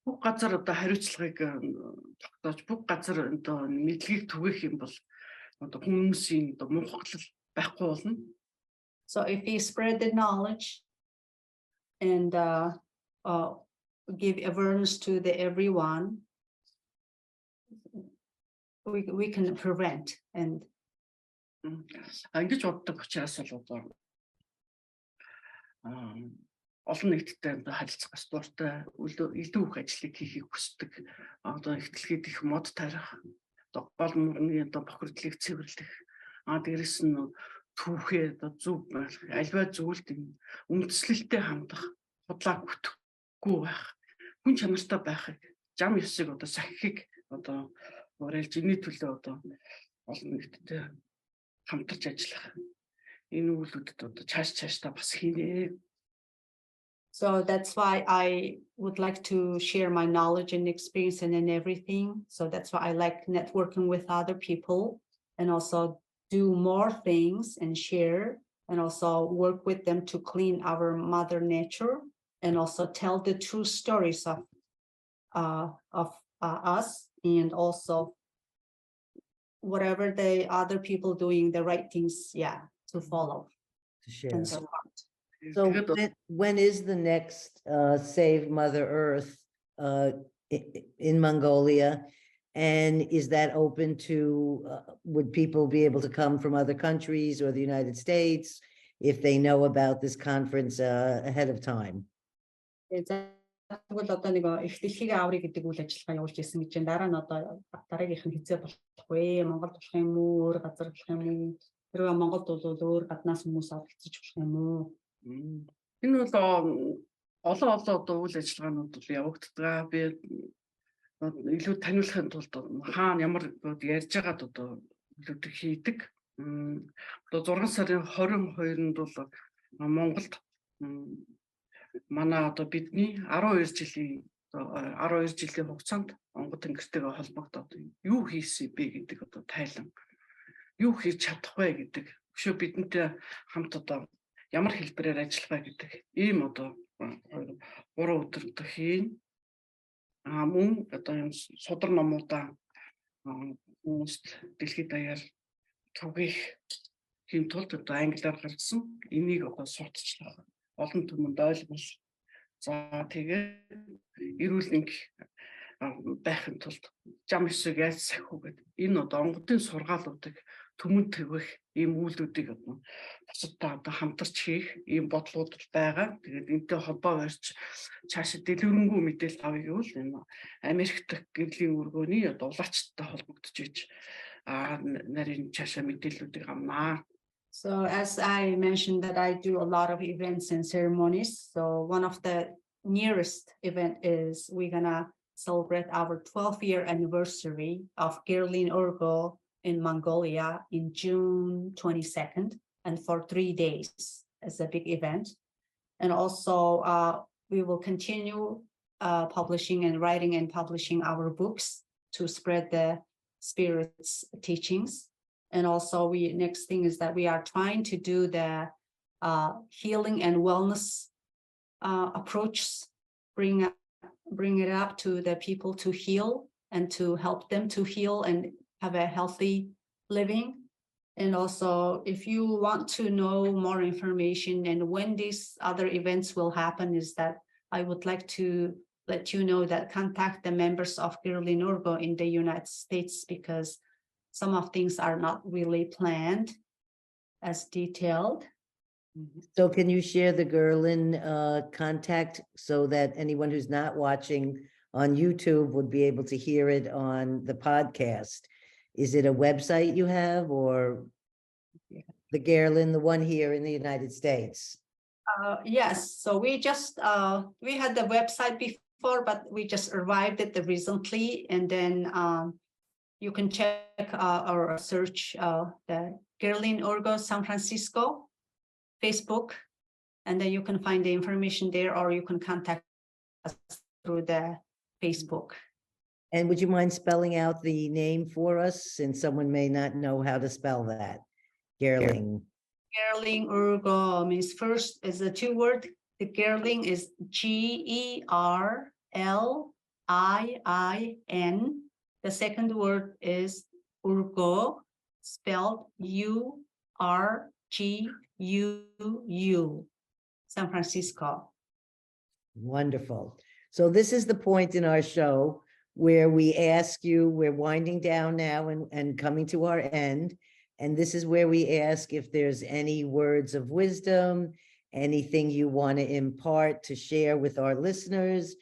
Бүх газар одоо хариуцлагыг тогтоож, бүх газар одоо мэдлэгийг түгээх юм бол одоо хүмүүсийн одоо мунхаглал байхгүй болно. So if we spread the knowledge and give awareness to everyone, we can prevent and ингэж боддог учраас бол одоо олон нийтэд харилцах дуртай, илүү их ажлыг хийхийг хүсдэг. Одоо ихтлгээд их мод тарих, одоо гол мөрний одоо бохирдлыг цэвэрлэх, дээрэс нь түүхээ одоо зөв альва зүйлд үндэслэлтэй хандах, худлаа бүтэхгүй байх, хүн чанартай байхыг, зам ёсыг одоо сахихыг одоо уриалж энэ төлөө одоо олон нийтэд хамтарч ажиллах. Энэ үйлдэлд одоо цаашдаа бас хийнэ. So that's why I would like to share my knowledge and experience and everything. So that's why I like networking with other people and also do more things and share and also work with them to clean our mother nature and also tell the true stories of us and also whatever the other people doing the right things, to follow. To share. And so on. So when is the next Save Mother Earth in Mongolia? And is that open to, would people be able to come from other countries or the United States if they know about this conference ahead of time? Тэгвэл одоо нэг их дэлхийг аврыг гэдэг үйл ажиллагаа явуулж ирсэн гэж байна. Дараа нь одоо дараагийнх нь хизээ болох вэ? Монгол болох юм уу? Өөр газар болох юм уу? Тэрвээ Монголд бол өөр гаднаас хүмүүс оролцож болох юм уу? Энэ бол олон одоо үйл ажиллагаанууд бол явагддаг. Би илүү таниулахын тулд хаана ямар ярьж байгаад одоо үлдэх хийдэг. Одоо 6 сарын 22-нд бол Монголд манай одоо бидний 12 жилийн хугацаанд Монгол Тэнгэртэйгээ холбогдоод юу хийсэн бэ гэдэг одоо тайлан юу хийж чадах вэ гэдэг өшөө бидэнтэй хамт одоо ямар хэлбэрээр ажиллах вэ гэдэг ийм одоо 3 өдөр одоо хийн. Мөн одоо юм судар номуудаа хүмүүст дэлхийд даяар түгээх хэм тулд одоо англиар гаргасан энийг одоо сурталчлах олон түмэнд ойлгуул. За тэгээд эрүүл мэнг байхын тулд зам ёсыг яаж сахих вэ гэдэг энэ одоо онгодын сургаалуудыг түмэнд төвөх ийм үйлдэлүүдийг одоо бусадтай одоо хамтарч хийх ийм бодлууд байгаа. Тэгээд энэтэй холбоо барьж цаашид дэлгэрэнгүй мэдээлэл авъя гэвэл энэ Америк дахь гэрлийн өргөөний одоо улаачтай холбогдож иж нарийн цаашаа мэдээллүүдийг авнаа. So as I mentioned that I do a lot of events and ceremonies. So one of the nearest event is we're gonna celebrate our 12th-year anniversary of Girlin Urgo in Mongolia in June 22nd, and for 3 days as a big event. And also we will continue publishing and writing and publishing our books to spread the spirit's teachings. And also next thing is that we are trying to do the healing and wellness approach, bring it up to the people to heal and to help them to heal and have a healthy living. And also, if you want to know more information and when these other events will happen, is that I would like to let you know that contact the members of Girlin Urgo in the United States, because some of things are not really planned as detailed. So can you share the Gerlin contact so that anyone who's not watching on YouTube would be able to hear it on the podcast? Is it a website you have, or the Gerlin, the one here in the United States? Yes, so we just we had the website before, but we just revived it recently, and then you can check or search the Girlin Urgo San Francisco Facebook, and then you can find the information there, or you can contact us through the Facebook. And would you mind spelling out the name for us, since someone may not know how to spell that? Gerling. Girlin Urgo means, first is a two-word. The Girling is Gerlin. The second word is Urgo, spelled Urguu, San Francisco. Wonderful. So this is the point in our show where we ask you, we're winding down now and coming to our end. And this is where we ask if there's any words of wisdom, anything you want to impart to share with our listeners,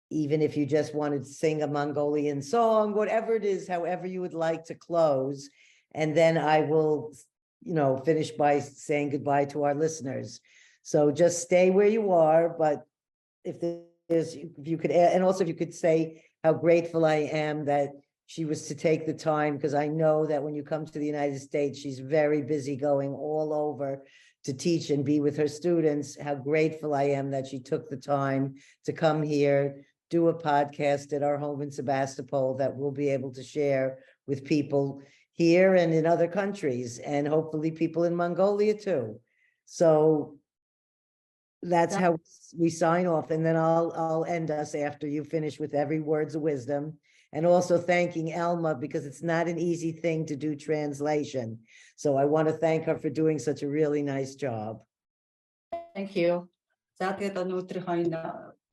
even if you just wanted to sing a Mongolian song, whatever it is, however you would like to close. And then I will, finish by saying goodbye to our listeners. So just stay where you are, but if you could add, and also if you could say how grateful I am that she was to take the time, because I know that when you come to the United States, she's very busy going all over to teach and be with her students. How grateful I am that she took the time to come here, do a podcast at our home in Sebastopol that we'll be able to share with people here and in other countries, and hopefully people in Mongolia too. So that's how we sign off. And then I'll end us after you finish with every words of wisdom. And also thanking Elma, because it's not an easy thing to do translation. So I want to thank her for doing such a really nice job. Thank you. За тэгээд өнөөдрийнхөө энэ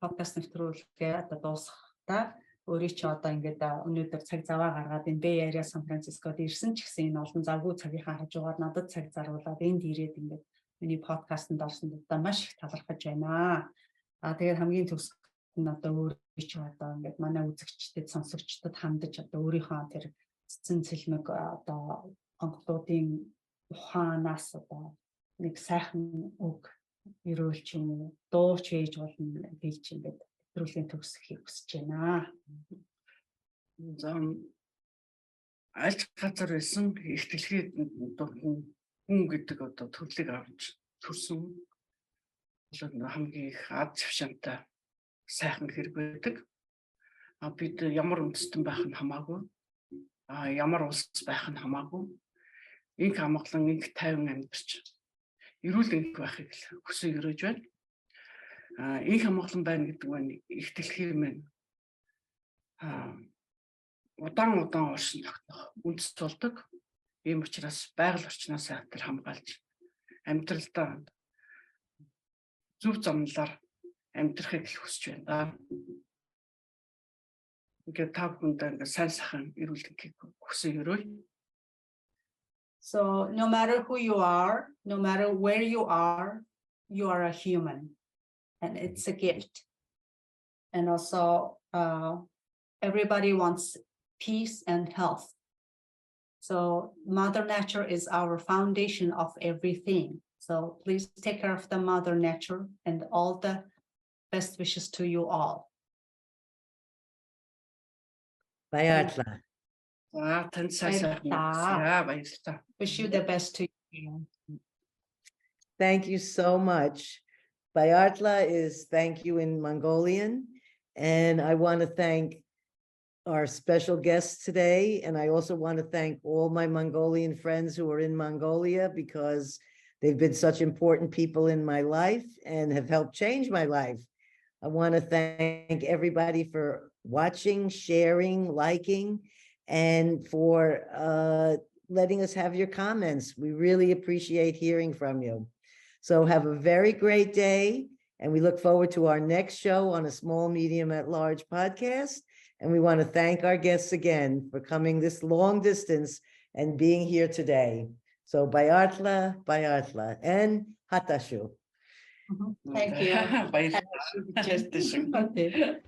подкаст нэвтрүүлгээ одоо дуусгахдаа өөрийн ч одоо ингээд өнөөдөр цаг заваа гаргаад энэ Бэй Ариа Сан Францискод ирсэн ч гэсэн энэ олон завгүй цагийнхаа хажуугаар надад цаг зарвуулаад энд ирээд ингээд миний подкастт орсонд одоо маш их талархаж байна. Тэгээд хамгийн төгсгөл нь одоо өөрийн ч одоо ингээд манай үзэгчдэд, сонсогчдод хандаж одоо өөрийнхөө тэр цэцэн цэлмэг одоо онголуудын ухаанаас одоо нэг сайхан үг ирүүлж юм дуу ч хийж болно гэж ингээд нэвтрүүлгийн төгсөхийг хүсэж байна. За аль газар байсан их дэлхийд хүн гэдэг одоо төрлийг авч төрсөн хамгийн их аз завшаантай сайхан хэрэг байдаг. Бид ямар үндэстэн байх нь хамаагүй, ямар улс байх нь хамаагүй, инх амгалан инх тайван амьдарч эрүүл энх байхыг хүсэж өрөөж байна. Инх амгалан байна гэдэг нь их дэлхий маань удаан оршин тогтнох үндэс болдог. Ийм учраас байгаль орчноос тэр хамгаалж амьдралдаа зөв замналаар амьдрахыг хүсэж байна. Ингээд та бүхэнд сайн сайхан эрүүл энхийг хүсэж өрөөе. So no matter who you are, no matter where you are a human, and it's a gift. And also, everybody wants peace and health. So Mother Nature is our foundation of everything. So please take care of the Mother Nature, and all the best wishes to you all. Bayatla. Wish you the best to you. Thank you so much. Bayatla is thank you in Mongolian. And I want to thank our special guests today. And I also want to thank all my Mongolian friends who are in Mongolia, because they've been such important people in my life and have helped change my life. I want to thank everybody for watching, sharing, liking, and for letting us have your comments. We really appreciate hearing from you. So have a very great day, and we look forward to our next show on a Small Medium at Large podcast. And we want to thank our guests again for coming this long distance and being here today. So Bayartla, and Hatashu. Thank you. Баярлалаа. Okay.